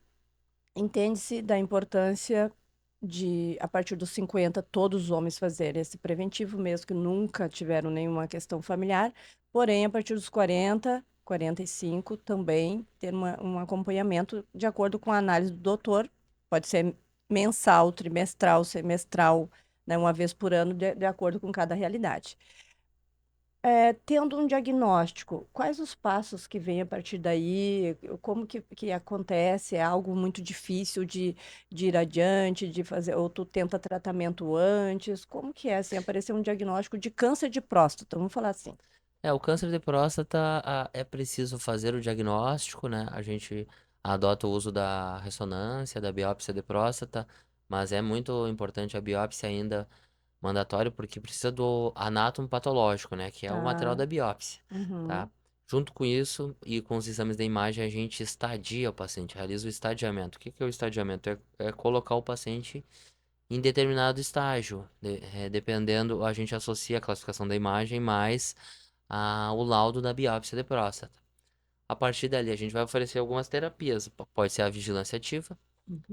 Speaker 1: entende-se da importância de, a partir dos 50 todos os homens fazerem esse preventivo, mesmo que nunca tiveram nenhuma questão familiar. Porém, a partir dos 40, 45, também ter um acompanhamento de acordo com a análise do doutor. Pode ser mensal, trimestral, semestral, né, uma vez por ano, de acordo com cada realidade. Tendo um diagnóstico, quais os passos que vêm a partir daí? Como que acontece? É algo muito difícil de ir adiante, de fazer, ou tu tenta tratamento antes? Como que é, assim, aparecer um diagnóstico de câncer de próstata, vamos falar assim.
Speaker 2: O câncer de próstata, é preciso fazer o diagnóstico, né? A gente adota o uso da ressonância, da biópsia de próstata, mas é muito importante a biópsia ainda mandatório porque precisa do anátomo patológico, né? Que é o material
Speaker 1: Tá.
Speaker 2: da biópsia,
Speaker 1: Uhum.
Speaker 2: tá? Junto com isso e com os exames da imagem, a gente estadia o paciente, realiza o estadiamento. O que que é o estadiamento? É colocar o paciente em determinado estágio. Dependendo, a gente associa a classificação da imagem mais o laudo da biópsia de próstata. A partir dali, a gente vai oferecer algumas terapias. Pode ser a vigilância ativa,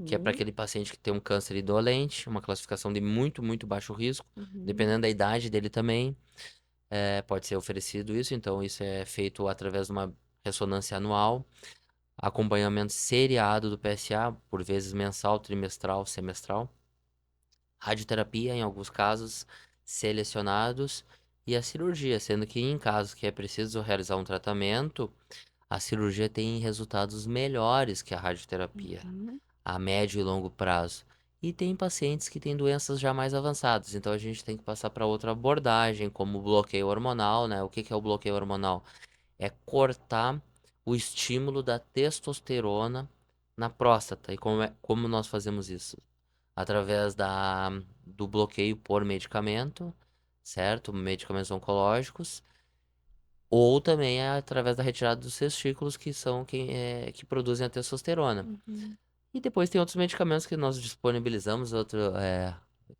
Speaker 2: que é para
Speaker 1: Uhum,
Speaker 2: aquele paciente que tem um câncer indolente, uma classificação de muito, muito baixo risco,
Speaker 1: uhum,
Speaker 2: dependendo da idade dele também. Pode ser oferecido isso, então isso é feito através de uma ressonância anual, acompanhamento seriado do PSA, por vezes mensal, trimestral, semestral, radioterapia em alguns casos selecionados e a cirurgia, sendo que em casos que é preciso realizar um tratamento, a cirurgia tem resultados melhores que a radioterapia
Speaker 1: uhum.
Speaker 2: a médio e longo prazo. E tem pacientes que têm doenças já mais avançadas, então a gente tem que passar para outra abordagem, como o bloqueio hormonal, né? O que que é o bloqueio hormonal? É cortar o estímulo da testosterona na próstata. E como nós fazemos isso? Através do bloqueio por medicamento, certo? Medicamentos oncológicos, ou também através da retirada dos testículos, que são que produzem a testosterona.
Speaker 1: Uhum.
Speaker 2: E depois tem outros medicamentos que nós disponibilizamos,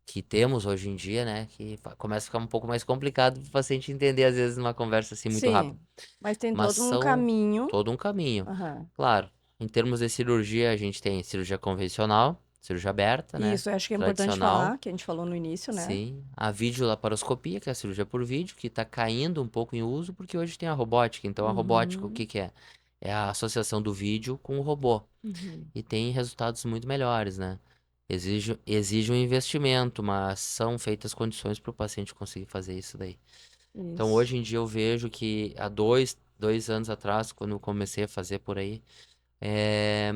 Speaker 2: que temos hoje em dia, né? Que começa a ficar um pouco mais complicado para o paciente entender, às vezes, numa conversa assim muito rápida.
Speaker 1: Sim, mas tem
Speaker 2: Mas
Speaker 1: todo um
Speaker 2: são
Speaker 1: caminho.
Speaker 2: todo um caminho.
Speaker 1: Aham.
Speaker 2: Claro, em termos de cirurgia, a gente tem cirurgia convencional, cirurgia aberta, né?
Speaker 1: Isso, eu acho que é importante
Speaker 2: Tradicional.
Speaker 1: falar, que a gente falou no início, né?
Speaker 2: Sim, a videolaparoscopia, que é a cirurgia por vídeo, que está caindo um pouco em uso, porque hoje tem a robótica. Então, a robótica, o
Speaker 1: Uhum,
Speaker 2: que que é? É a associação do vídeo com o robô
Speaker 1: uhum.
Speaker 2: e tem resultados muito melhores, né? Exige um investimento, mas são feitas condições para o paciente conseguir fazer isso daí. Então,
Speaker 1: Isso.
Speaker 2: hoje em dia, eu vejo que há dois anos atrás, quando eu comecei a fazer por aí, eh,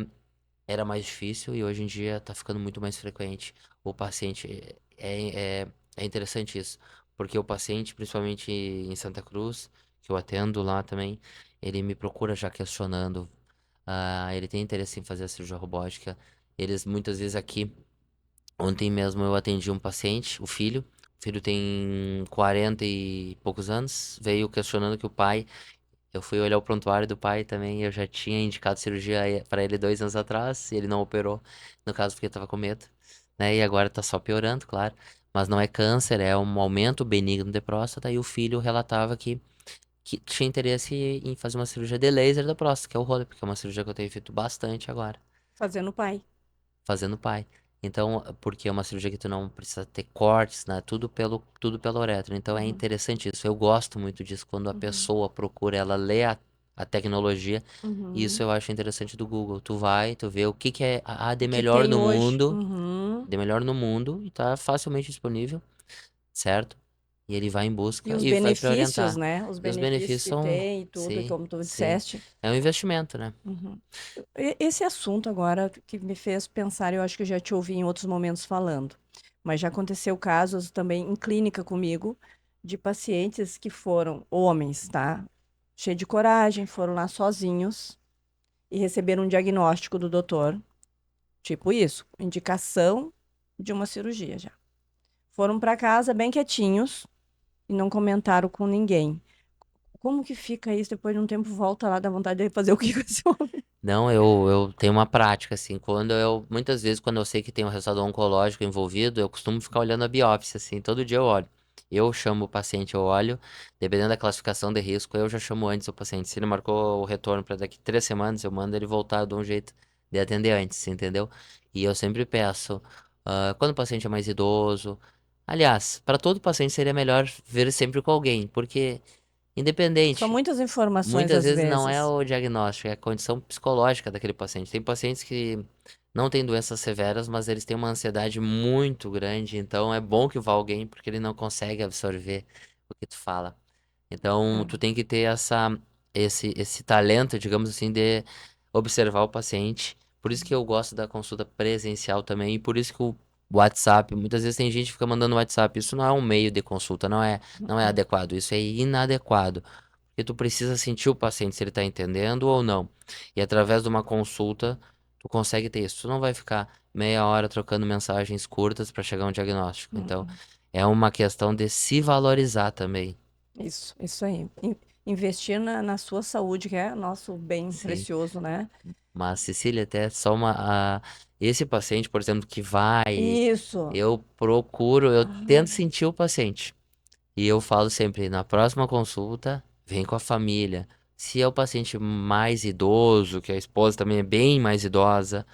Speaker 2: era mais difícil e hoje em dia está ficando muito mais frequente. O paciente, é interessante isso, porque o paciente, principalmente em Santa Cruz, que eu atendo lá também, ele me procura já questionando. Ele tem interesse em fazer a cirurgia robótica. Eles muitas vezes aqui, ontem mesmo eu atendi um paciente, o filho. O filho tem 40 e poucos anos. Veio questionando que o pai. Eu fui olhar o prontuário do pai também. Eu já tinha indicado cirurgia para ele 2 anos atrás. E ele não operou, no caso porque estava com medo. Né? E agora tá só piorando, claro. Mas não é câncer, é um aumento benigno de próstata. E o filho relatava que tinha interesse em fazer uma cirurgia de laser da próstata, que é o roller, porque é uma cirurgia que eu tenho feito bastante agora,
Speaker 1: Fazendo pai.
Speaker 2: fazendo pai. Então, porque é uma cirurgia que tu não precisa ter cortes, né? Tudo pelo uretra. Então é
Speaker 1: Uhum,
Speaker 2: interessante isso. Eu gosto muito disso quando a
Speaker 1: uhum,
Speaker 2: pessoa procura, ela lê a tecnologia. Isso
Speaker 1: uhum.
Speaker 2: eu acho interessante do Google. Tu vai, tu vê o que que é a
Speaker 1: O
Speaker 2: de
Speaker 1: que
Speaker 2: melhor
Speaker 1: tem
Speaker 2: no
Speaker 1: hoje?
Speaker 2: mundo,
Speaker 1: Uhum.
Speaker 2: de melhor no mundo, e tá facilmente disponível, certo? E ele vai em
Speaker 1: E
Speaker 2: busca
Speaker 1: os
Speaker 2: e vai para
Speaker 1: benefícios,
Speaker 2: orientar.
Speaker 1: né? Os
Speaker 2: E os
Speaker 1: benefícios
Speaker 2: benefícios
Speaker 1: que
Speaker 2: são,
Speaker 1: tem e tudo, e
Speaker 2: sim,
Speaker 1: como tu
Speaker 2: sim.
Speaker 1: disseste.
Speaker 2: É um investimento, né?
Speaker 1: Uhum. Esse assunto agora que me fez pensar, eu acho que eu já te ouvi em outros momentos falando, mas já aconteceu casos também em clínica comigo de pacientes que foram homens, tá? Cheio de coragem, foram lá sozinhos e receberam um diagnóstico do doutor, tipo isso, indicação de uma cirurgia já. Foram para casa bem quietinhos e não comentaram com ninguém. Como que fica isso? Depois de um tempo volta lá, dá vontade de fazer o que com esse homem?
Speaker 2: Não, eu tenho uma prática, assim, muitas vezes, quando eu sei que tem um resultado oncológico envolvido, eu costumo ficar olhando a biópsia, assim, todo dia eu olho. Eu chamo o paciente, eu olho, dependendo da classificação de risco, eu já chamo antes o paciente. Se ele marcou o retorno para daqui 3 semanas, eu mando ele voltar, eu dou um jeito de atender antes, entendeu? E eu sempre peço, quando o paciente é mais idoso. Aliás, para todo paciente seria melhor ver sempre com alguém, porque
Speaker 1: São
Speaker 2: independente.
Speaker 1: muitas informações
Speaker 2: Muitas
Speaker 1: às
Speaker 2: vezes não é
Speaker 1: vezes.
Speaker 2: o diagnóstico, é a condição psicológica daquele paciente. Tem pacientes que não têm doenças severas, mas eles têm uma ansiedade muito grande, então é bom que vá alguém, porque ele não consegue absorver o que tu fala. Então,
Speaker 1: É.
Speaker 2: tu tem que ter esse talento, digamos assim, de observar o paciente. Por isso que eu gosto da consulta presencial também, e por isso que o WhatsApp, muitas vezes tem gente que fica mandando WhatsApp. Isso não é um meio de consulta, não é
Speaker 1: Uhum.
Speaker 2: adequado, isso é inadequado. Porque tu precisa sentir o paciente se ele está entendendo ou não. E através de uma consulta, tu consegue ter isso. Tu não vai ficar meia hora trocando mensagens curtas para chegar a um diagnóstico. Então,
Speaker 1: Uhum.
Speaker 2: é uma questão de se valorizar também.
Speaker 1: Isso aí. investir na sua saúde, que é nosso bem
Speaker 2: Sim.
Speaker 1: precioso, né?
Speaker 2: Mas, Cecília, até só esse paciente, por exemplo, que vai,
Speaker 1: Isso.
Speaker 2: eu tento
Speaker 1: Ah,
Speaker 2: sentir o paciente. E eu falo sempre, na próxima consulta, vem com a família. Se é o paciente mais idoso, que a esposa também é bem mais idosa,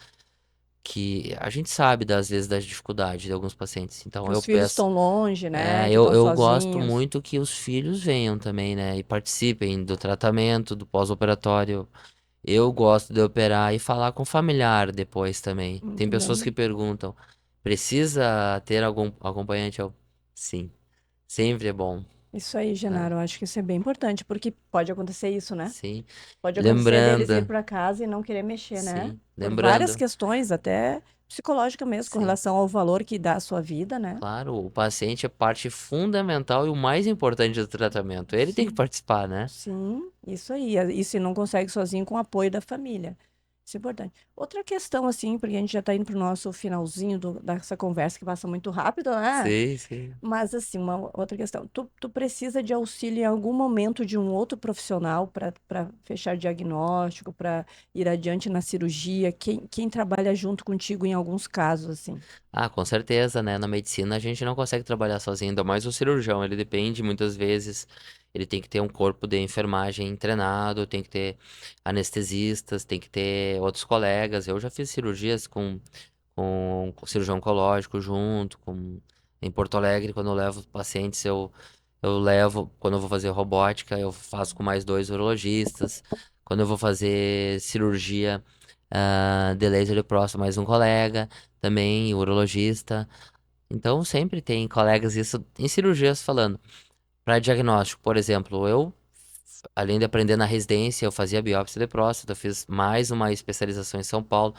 Speaker 2: que a gente sabe das vezes das dificuldades de alguns pacientes.
Speaker 1: que
Speaker 2: Então eu
Speaker 1: os filhos
Speaker 2: peço,
Speaker 1: estão longe, né? Que estão
Speaker 2: eu gosto
Speaker 1: sozinhos.
Speaker 2: muito que os filhos venham também, né? E participem do tratamento, do pós-operatório. Eu gosto de operar e falar com o familiar depois também. Tem
Speaker 1: Muito
Speaker 2: pessoas que
Speaker 1: bem.
Speaker 2: perguntam, precisa ter algum acompanhante? Sim, sempre é bom,
Speaker 1: Isso aí,
Speaker 2: né?
Speaker 1: Genaro, eu acho que isso é bem importante, porque pode acontecer isso, né?
Speaker 2: Sim.
Speaker 1: Pode acontecer deles ir
Speaker 2: Lembrando,
Speaker 1: para casa e não querer mexer, né?
Speaker 2: sim,
Speaker 1: Por várias
Speaker 2: lembrando,
Speaker 1: questões, até psicológica mesmo, com
Speaker 2: sim.
Speaker 1: relação ao valor que dá à sua vida, né?
Speaker 2: Claro, o paciente é parte fundamental e o mais importante do tratamento. Ele tem que
Speaker 1: Sim.
Speaker 2: participar, né?
Speaker 1: Sim, isso aí. E se não consegue sozinho, com o apoio da família. Isso é importante. Outra questão, assim, porque a gente já está indo para o nosso finalzinho dessa conversa que passa muito rápido, né?
Speaker 2: Sim, sim.
Speaker 1: Mas, assim, uma outra questão. Tu precisa de auxílio em algum momento de um outro profissional para fechar diagnóstico, para ir adiante na cirurgia? Quem trabalha junto contigo em alguns casos, assim?
Speaker 2: Ah, com certeza, né? Na medicina a gente não consegue trabalhar sozinho, ainda mais o cirurgião. Ele depende muitas vezes, ele tem que ter um corpo de enfermagem treinado, tem que ter anestesistas, tem que ter outros colegas. Eu já fiz cirurgias com cirurgião oncológico junto, em Porto Alegre, quando eu levo pacientes, eu levo, quando eu vou fazer robótica, eu faço com mais dois urologistas. Quando eu vou fazer cirurgia, de laser de próstata, mais um colega também, urologista. Então sempre tem colegas isso em cirurgias falando. Para diagnóstico, por exemplo, além de aprender na residência, eu fazia biópsia de próstata, eu fiz mais uma especialização em São Paulo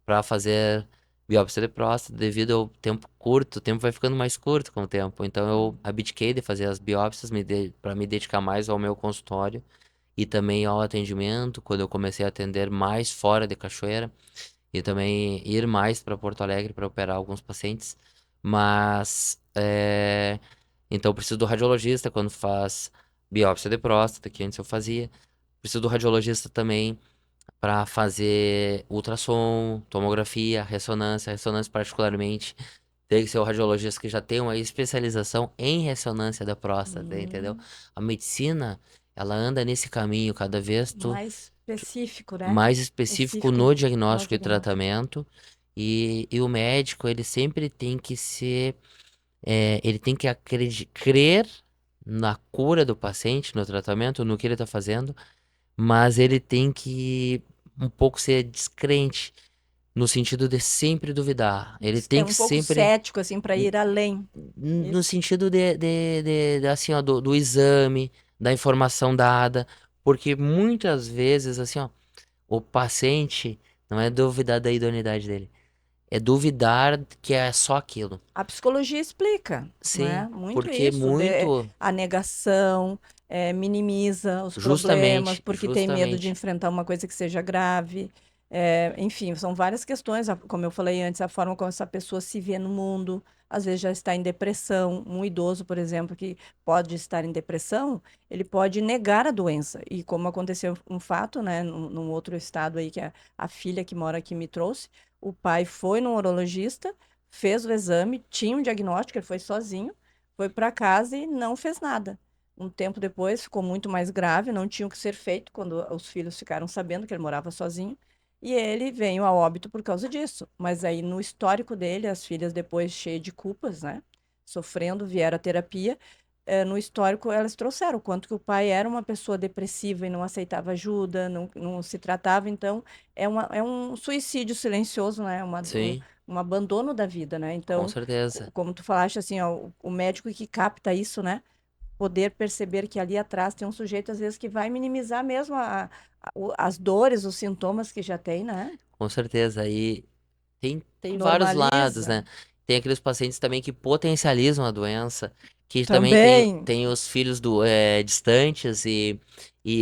Speaker 2: para fazer biópsia de próstata, devido ao tempo curto, o tempo vai ficando mais curto com o tempo. Então eu abdiquei de fazer as biópsias para me dedicar mais ao meu consultório e também ao atendimento, quando eu comecei a atender mais fora de Cachoeira e também ir mais para Porto Alegre para operar alguns pacientes. Mas, então eu preciso do radiologista quando faz biópsia de próstata, que antes eu fazia. Preciso do radiologista também para fazer ultrassom, tomografia, ressonância particularmente. Tem que ser o radiologista que já tem uma especialização em ressonância da próstata, entendeu?
Speaker 1: Hum,
Speaker 2: A medicina, ela anda nesse caminho, cada vez
Speaker 1: mais específico, né?
Speaker 2: mais específico
Speaker 1: Específico
Speaker 2: no
Speaker 1: no
Speaker 2: diagnóstico e
Speaker 1: diagnóstico.
Speaker 2: tratamento. E o médico, ele sempre tem que ele tem que crer na cura do paciente, no tratamento, no que ele está fazendo, mas ele tem que um pouco ser descrente, no sentido de sempre duvidar. Ele
Speaker 1: É
Speaker 2: tem que
Speaker 1: um pouco
Speaker 2: sempre,
Speaker 1: cético, assim, para ir além.
Speaker 2: no
Speaker 1: Isso.
Speaker 2: sentido assim, ó, do exame, da informação dada, porque muitas vezes, assim, ó, o paciente não é duvidar da idoneidade dele, é duvidar que é só aquilo.
Speaker 1: A psicologia explica,
Speaker 2: Sim,
Speaker 1: né? Muito
Speaker 2: porque
Speaker 1: isso,
Speaker 2: muito,
Speaker 1: a negação, minimiza os problemas
Speaker 2: justamente,
Speaker 1: porque tem medo de
Speaker 2: justamente.
Speaker 1: enfrentar uma coisa que seja grave. Enfim, são várias questões, como eu falei antes, a forma como essa pessoa se vê no mundo, às vezes já está em depressão. Um idoso, por exemplo, que pode estar em depressão, ele pode negar a doença. E como aconteceu um fato, né, num outro estado aí, que a filha que mora aqui me trouxe, o pai foi no urologista, fez o exame, tinha um diagnóstico, ele foi sozinho, foi para casa e não fez nada. Um tempo depois ficou muito mais grave, não tinha o que ser feito quando os filhos ficaram sabendo que ele morava sozinho. E ele veio a óbito por causa disso. Mas aí no histórico dele, as filhas depois cheias de culpas, né? Sofrendo, vieram à terapia. No histórico, elas trouxeram o quanto que o pai era uma pessoa depressiva e não aceitava ajuda, não se tratava. Então, é um suicídio silencioso, né?
Speaker 2: Sim,
Speaker 1: Um abandono da vida, né?
Speaker 2: com
Speaker 1: Então,
Speaker 2: certeza.
Speaker 1: como tu falaste, assim, ó, o médico que capta isso, né? Poder perceber que ali atrás tem um sujeito, às vezes, que vai minimizar mesmo as dores, os sintomas que já tem, né?
Speaker 2: Com certeza. E tem vários lados,
Speaker 1: Normaliza.
Speaker 2: né? Tem aqueles pacientes também que potencializam a doença, que também
Speaker 1: Também,
Speaker 2: tem os filhos distantes e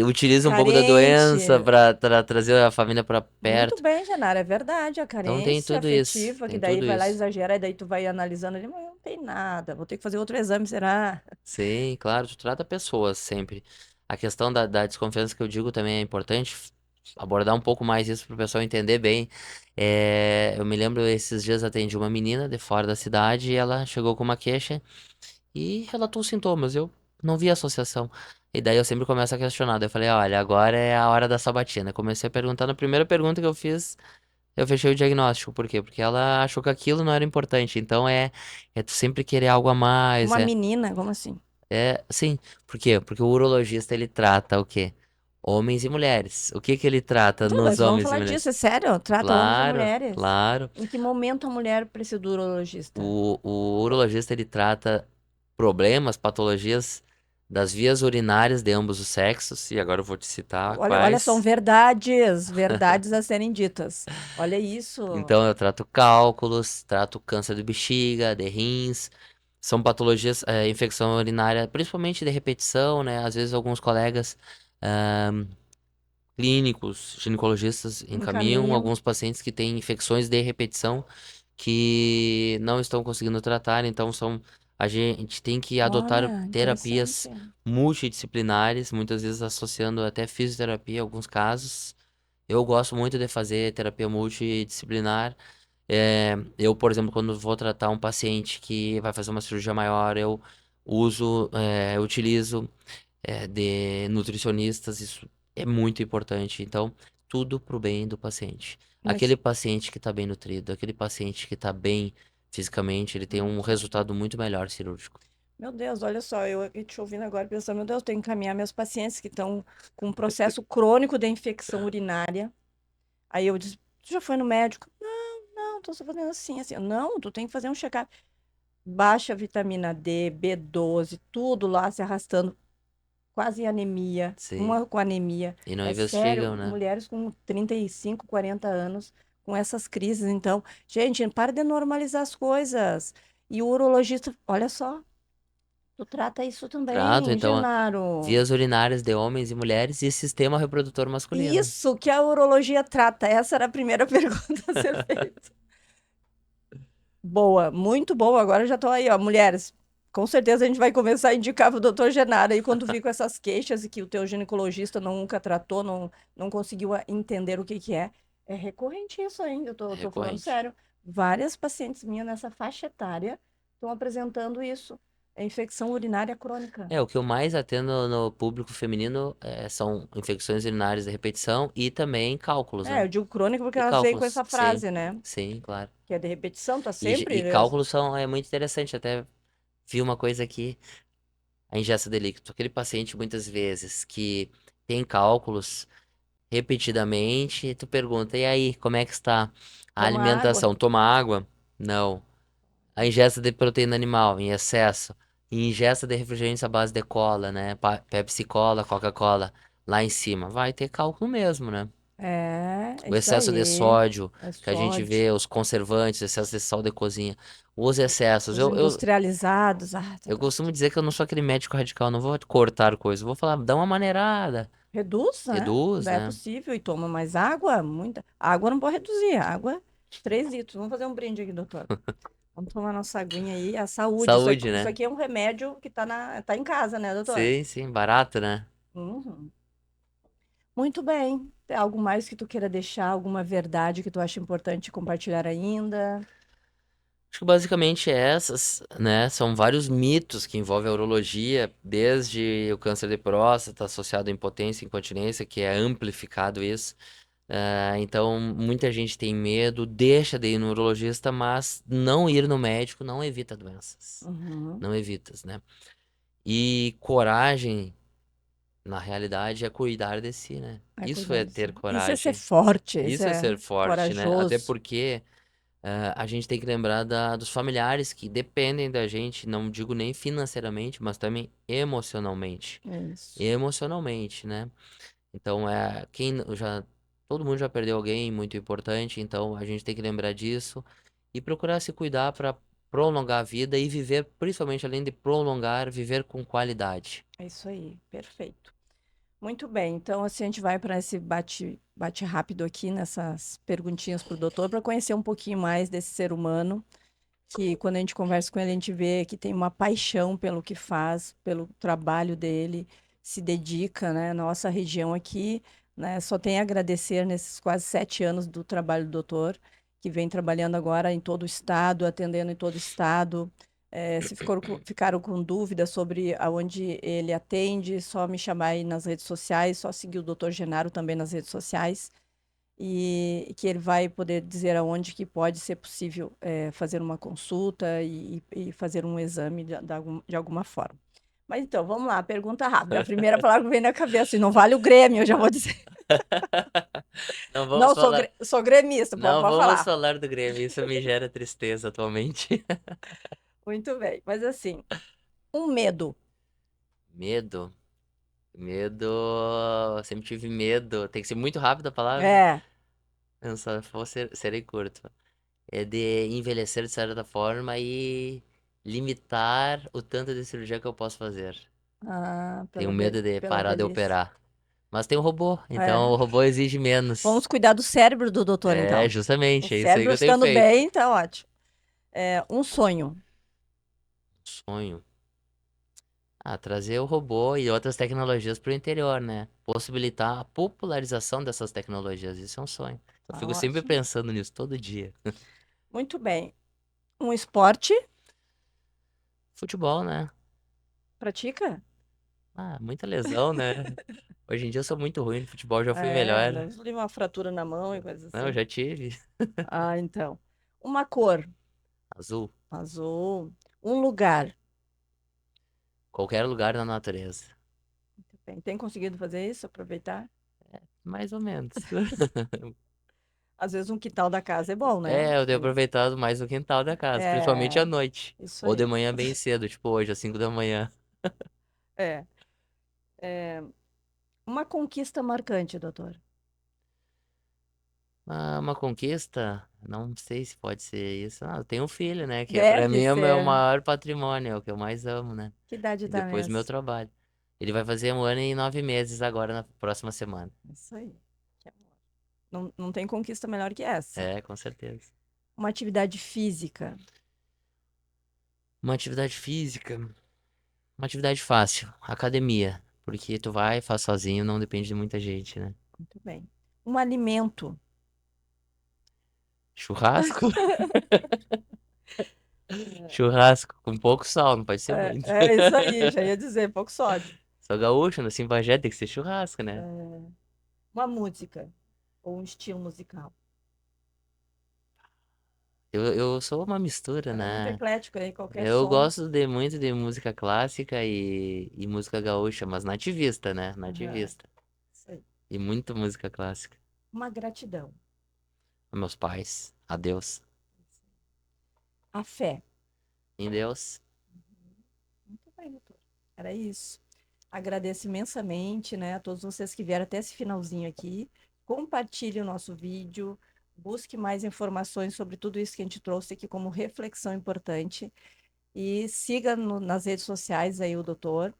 Speaker 2: utilizam um pouco da
Speaker 1: carente.
Speaker 2: doença para trazer a família para
Speaker 1: Muito
Speaker 2: perto.
Speaker 1: bem, Genara, é verdade. A
Speaker 2: Então tem
Speaker 1: carência
Speaker 2: tudo isso,
Speaker 1: afetiva, que
Speaker 2: tem
Speaker 1: daí
Speaker 2: tudo
Speaker 1: vai lá
Speaker 2: isso.
Speaker 1: exagerar, e daí tu vai analisando ali, mas não tem nada, vou ter que fazer outro exame, será?
Speaker 2: Sim, claro, tu trata pessoas sempre. a questão da desconfiança que eu digo também é importante abordar um pouco mais isso para o pessoal entender bem. Eu me lembro, esses dias atendi uma menina de fora da cidade e ela chegou com uma queixa e relatou os sintomas. Eu não vi associação. E daí eu sempre começo a questionar. Daí eu falei, olha, agora é a hora da sabatina. Comecei a perguntar, na primeira pergunta que eu fiz, eu fechei o diagnóstico. Por quê? Porque ela achou que aquilo não era importante. Então é tu sempre querer algo a mais.
Speaker 1: Uma menina, como assim?
Speaker 2: Sim. Por quê? Porque o urologista ele trata o quê? Homens e mulheres. O que que ele trata
Speaker 1: Então,
Speaker 2: nos
Speaker 1: mas vamos
Speaker 2: homens e
Speaker 1: falar
Speaker 2: mulheres?
Speaker 1: disso, é sério? Trata homens e
Speaker 2: Claro,
Speaker 1: mulheres.
Speaker 2: claro.
Speaker 1: Em que momento a mulher precisa do urologista?
Speaker 2: O urologista ele trata problemas, patologias das vias urinárias de ambos os sexos, e agora eu vou te citar
Speaker 1: Olha, são
Speaker 2: quais.
Speaker 1: verdades, verdades a serem ditas. Olha isso.
Speaker 2: Então eu trato cálculos, trato câncer de bexiga, de rins, são patologias, infecção urinária, principalmente de repetição, né? Às vezes alguns colegas clínicos, ginecologistas encaminham
Speaker 1: Encaminham.
Speaker 2: alguns pacientes que têm infecções de repetição que não estão conseguindo tratar, então a gente tem que adotar
Speaker 1: Olha,
Speaker 2: terapias
Speaker 1: interessante.
Speaker 2: multidisciplinares, muitas vezes associando até fisioterapia em alguns casos. Eu gosto muito de fazer terapia multidisciplinar. Eu, por exemplo, quando vou tratar um paciente que vai fazer uma cirurgia maior, eu utilizo de nutricionistas, isso é muito importante. Então, tudo pro bem do paciente.
Speaker 1: Mas,
Speaker 2: Aquele paciente que tá bem nutrido, aquele paciente que tá bem fisicamente, ele tem um resultado muito melhor cirúrgico.
Speaker 1: meu Deus, olha só, eu aqui te ouvindo agora pensando, meu Deus, eu tenho que encaminhar meus pacientes que estão com um processo crônico de infecção urinária. Aí eu disse, tu já foi no médico? Não, não, tô só fazendo assim, assim. Não, tu tem que fazer um check-up. Baixa vitamina D, B12, tudo lá se arrastando, quase anemia,
Speaker 2: Sim.
Speaker 1: uma com anemia.
Speaker 2: E não
Speaker 1: É sério,
Speaker 2: investigam, né?
Speaker 1: mulheres com 35, 40 anos com essas crises. Então, gente, para de normalizar as coisas. E o urologista, olha só, tu trata isso
Speaker 2: Trato,
Speaker 1: também,
Speaker 2: então,
Speaker 1: Genaro.
Speaker 2: vias urinárias de homens e mulheres e sistema reprodutor masculino.
Speaker 1: Isso que a urologia trata. Essa era a primeira pergunta a ser feita. Boa, muito boa. Agora eu já tô aí, ó. Mulheres, com certeza a gente vai começar a indicar pro doutor Genaro aí quando vir com essas queixas e que o teu ginecologista nunca tratou, não conseguiu entender o que que é. É recorrente isso ainda, tô falando
Speaker 2: Recorrente.
Speaker 1: sério. Várias pacientes minhas nessa faixa etária estão apresentando isso. É infecção urinária crônica.
Speaker 2: O que eu mais atendo no público feminino são infecções urinárias de repetição e também cálculos,
Speaker 1: É,
Speaker 2: né?
Speaker 1: eu digo crônica porque
Speaker 2: E
Speaker 1: elas veem com
Speaker 2: cálculos,
Speaker 1: essa
Speaker 2: sim,
Speaker 1: frase, né?
Speaker 2: sim, claro.
Speaker 1: Que é de repetição, tá
Speaker 2: E
Speaker 1: sempre.
Speaker 2: cálculos é muito interessante, até vi uma coisa aqui, a ingesta de líquido. Aquele paciente, muitas vezes, que tem cálculos repetidamente, tu pergunta, e aí, como é que está a
Speaker 1: Toma água.
Speaker 2: alimentação? Toma água? Não. A ingesta de proteína animal em excesso. E ingesta de refrigerantes à base de cola, né? Pepsi Cola, Coca-Cola, lá em cima. Vai ter cálculo mesmo, né?
Speaker 1: É
Speaker 2: O
Speaker 1: isso
Speaker 2: excesso de
Speaker 1: aí.
Speaker 2: sódio
Speaker 1: É
Speaker 2: que a gente
Speaker 1: sódio.
Speaker 2: vê, os conservantes, excesso de sal de cozinha, os excessos.
Speaker 1: Os industrializados.
Speaker 2: Eu costumo dizer que eu não sou aquele médico radical, não vou cortar coisa, eu vou falar, dá uma maneirada,
Speaker 1: Reduz, né?
Speaker 2: reduz,
Speaker 1: Quando é
Speaker 2: né?
Speaker 1: possível. E toma mais água. Muita. Água não pode reduzir. Água, 3 litros. Vamos fazer um brinde aqui, doutor. Vamos tomar nossa aguinha aí. A saúde.
Speaker 2: Saúde,
Speaker 1: Isso
Speaker 2: né?
Speaker 1: aqui é um remédio que tá em casa, né, doutor?
Speaker 2: Sim, sim, barato, né?
Speaker 1: Uhum. Muito bem. Tem algo mais que tu queira deixar? Alguma verdade que tu acha importante compartilhar ainda?
Speaker 2: Acho que basicamente essas, né? São vários mitos que envolvem a urologia, desde o câncer de próstata associado à impotência e incontinência, que é amplificado isso. Então, muita gente tem medo, deixa de ir no urologista, mas não ir no médico não evita doenças.
Speaker 1: Uhum.
Speaker 2: Não evitas, né? E coragem, na realidade, é cuidar de si, né?
Speaker 1: É
Speaker 2: Isso
Speaker 1: cuidar
Speaker 2: é
Speaker 1: de si.
Speaker 2: ter
Speaker 1: Isso é ser
Speaker 2: coragem.
Speaker 1: forte. Isso
Speaker 2: Isso é
Speaker 1: é
Speaker 2: ser forte, né? Até
Speaker 1: corajoso.
Speaker 2: porque a gente tem que lembrar dos familiares que dependem da gente, não digo nem financeiramente, mas também emocionalmente.
Speaker 1: É isso.
Speaker 2: Emocionalmente, né? Então, todo mundo já perdeu alguém muito importante, então a gente tem que lembrar disso e procurar se cuidar para prolongar a vida e viver, principalmente além de prolongar, viver com qualidade.
Speaker 1: É isso aí. Perfeito. Muito bem, então assim a gente vai para esse bate rápido aqui nessas perguntinhas para o doutor para conhecer um pouquinho mais desse ser humano, que quando a gente conversa com ele a gente vê que tem uma paixão pelo que faz, pelo trabalho dele, se dedica, né? Nossa região aqui, né? Só tem a agradecer nesses quase 7 anos do trabalho do doutor, que vem trabalhando agora em todo o estado, atendendo em todo o estado. Se ficaram com dúvidas sobre aonde ele atende, só me chamar aí nas redes sociais, só seguir o doutor Genaro também nas redes sociais, e que ele vai poder dizer aonde que pode ser possível fazer uma consulta e fazer um exame de alguma forma. Mas então, vamos lá, pergunta rápida. A primeira palavra que vem na cabeça, e não vale o Grêmio, eu já vou dizer.
Speaker 2: Não vamos
Speaker 1: Não,
Speaker 2: falar,
Speaker 1: sou gremista,
Speaker 2: não
Speaker 1: pode
Speaker 2: vamos
Speaker 1: falar.
Speaker 2: falar do Grêmio, isso me gera tristeza atualmente.
Speaker 1: Muito bem, mas assim, um medo.
Speaker 2: Medo, medo, sempre tive medo. Tem que ser muito rápido a palavra.
Speaker 1: É,
Speaker 2: Eu só vou serei curto. É de envelhecer de certa forma e limitar o tanto de cirurgia que eu posso fazer. Tenho medo de
Speaker 1: pela
Speaker 2: parar de
Speaker 1: velhice.
Speaker 2: operar. Mas tem o robô, então
Speaker 1: É.
Speaker 2: o robô exige menos.
Speaker 1: Vamos cuidar do cérebro do doutor,
Speaker 2: É,
Speaker 1: então. O
Speaker 2: justamente, é isso aí que
Speaker 1: cérebro
Speaker 2: eu tenho
Speaker 1: estando
Speaker 2: feito.
Speaker 1: bem, tá ótimo. Um sonho.
Speaker 2: Sonho. Ah, trazer o robô e outras tecnologias para o interior, né? Possibilitar a popularização dessas tecnologias. Isso é um sonho. Eu
Speaker 1: Tá
Speaker 2: fico sempre
Speaker 1: ótimo.
Speaker 2: pensando nisso todo dia.
Speaker 1: Muito bem. Um esporte.
Speaker 2: Futebol, né?
Speaker 1: Pratica?
Speaker 2: Ah, muita lesão, né? Hoje em dia eu sou muito ruim no futebol, já fui
Speaker 1: É,
Speaker 2: melhor.
Speaker 1: deve ter uma fratura na mão e coisas
Speaker 2: Não, eu
Speaker 1: assim.
Speaker 2: já tive.
Speaker 1: Ah, então. Uma cor.
Speaker 2: Azul.
Speaker 1: Azul. Um lugar.
Speaker 2: Qualquer lugar na natureza.
Speaker 1: Muito bem. Tem conseguido fazer isso? Aproveitar?
Speaker 2: Mais ou menos.
Speaker 1: Às vezes um quintal da casa é bom, né?
Speaker 2: É, eu tenho aproveitado mais o quintal da casa, principalmente à
Speaker 1: É,
Speaker 2: noite.
Speaker 1: isso
Speaker 2: Ou de
Speaker 1: aí.
Speaker 2: manhã bem cedo, tipo hoje, às 5 da manhã.
Speaker 1: É. Uma conquista marcante, doutor.
Speaker 2: Ah, uma conquista? Não sei se pode ser isso. Ah, eu tenho um filho, né? Que pra mim
Speaker 1: Deve
Speaker 2: é o meu
Speaker 1: ser.
Speaker 2: maior patrimônio, é o que eu mais amo, né?
Speaker 1: Que idade
Speaker 2: E
Speaker 1: tá
Speaker 2: depois meu
Speaker 1: nessa?
Speaker 2: trabalho. Ele vai fazer 1 ano e 9 meses agora, na próxima semana.
Speaker 1: Isso aí. Que amor. Não, não tem conquista melhor que essa.
Speaker 2: É, com certeza.
Speaker 1: Uma atividade física.
Speaker 2: Uma atividade física, uma atividade fácil, academia. Porque tu vai, faz sozinho, não depende de muita gente, né?
Speaker 1: Muito bem. Um alimento.
Speaker 2: Churrasco? Churrasco com pouco sal, não pode ser
Speaker 1: É,
Speaker 2: muito.
Speaker 1: é isso aí, já ia dizer, pouco sódio.
Speaker 2: Sou gaúcho, nasci em Bagé, tem que ser churrasco, né?
Speaker 1: Uma música ou um estilo musical.
Speaker 2: Eu sou uma mistura,
Speaker 1: É muito
Speaker 2: né?
Speaker 1: eclético aí, qualquer
Speaker 2: Eu
Speaker 1: som.
Speaker 2: gosto de muito de música clássica e música gaúcha, mas nativista, né?
Speaker 1: Aham,
Speaker 2: Nativista.
Speaker 1: isso aí.
Speaker 2: E muita música clássica.
Speaker 1: Uma gratidão.
Speaker 2: A meus pais, a Deus.
Speaker 1: A fé.
Speaker 2: Em Deus.
Speaker 1: Muito bem, doutor. Era isso. Agradeço imensamente, né, a todos vocês que vieram até esse finalzinho aqui. Compartilhe o nosso vídeo, busque mais informações sobre tudo isso que a gente trouxe aqui como reflexão importante e siga nas redes sociais aí o doutor,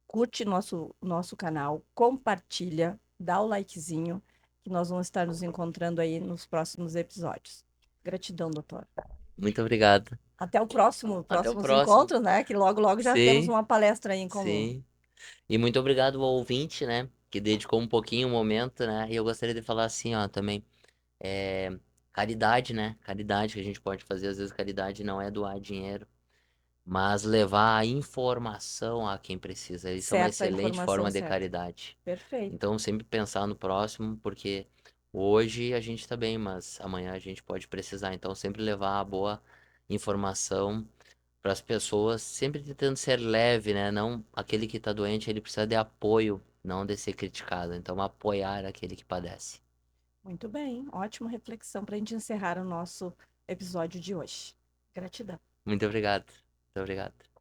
Speaker 1: curte nosso canal, compartilha, dá o likezinho, que nós vamos estar nos encontrando aí nos próximos episódios. Gratidão, doutor.
Speaker 2: Muito obrigado.
Speaker 1: Até o
Speaker 2: Até o
Speaker 1: próximos
Speaker 2: próximo.
Speaker 1: encontros, né? Que logo, logo já temos
Speaker 2: Sim,
Speaker 1: uma palestra aí em comum.
Speaker 2: sim. E muito obrigado ao ouvinte, né? Que dedicou um pouquinho o momento, né? E eu gostaria de falar assim, ó, também. É, caridade, né? Caridade que a gente pode fazer. Às vezes, caridade não é doar dinheiro, mas levar a informação a quem precisa. Isso é uma
Speaker 1: Certa
Speaker 2: excelente
Speaker 1: informação
Speaker 2: forma de
Speaker 1: certa.
Speaker 2: caridade.
Speaker 1: Perfeito.
Speaker 2: Então, sempre pensar no próximo, porque hoje a gente tá bem, mas amanhã a gente pode precisar. Então, sempre levar a boa informação para as pessoas, sempre tentando ser leve, né? Não aquele que tá doente, ele precisa de apoio, não de ser criticado. Então, apoiar aquele que padece.
Speaker 1: Muito bem. Ótima reflexão para a gente encerrar o nosso episódio de hoje. Gratidão.
Speaker 2: Muito obrigado. Muito obrigado.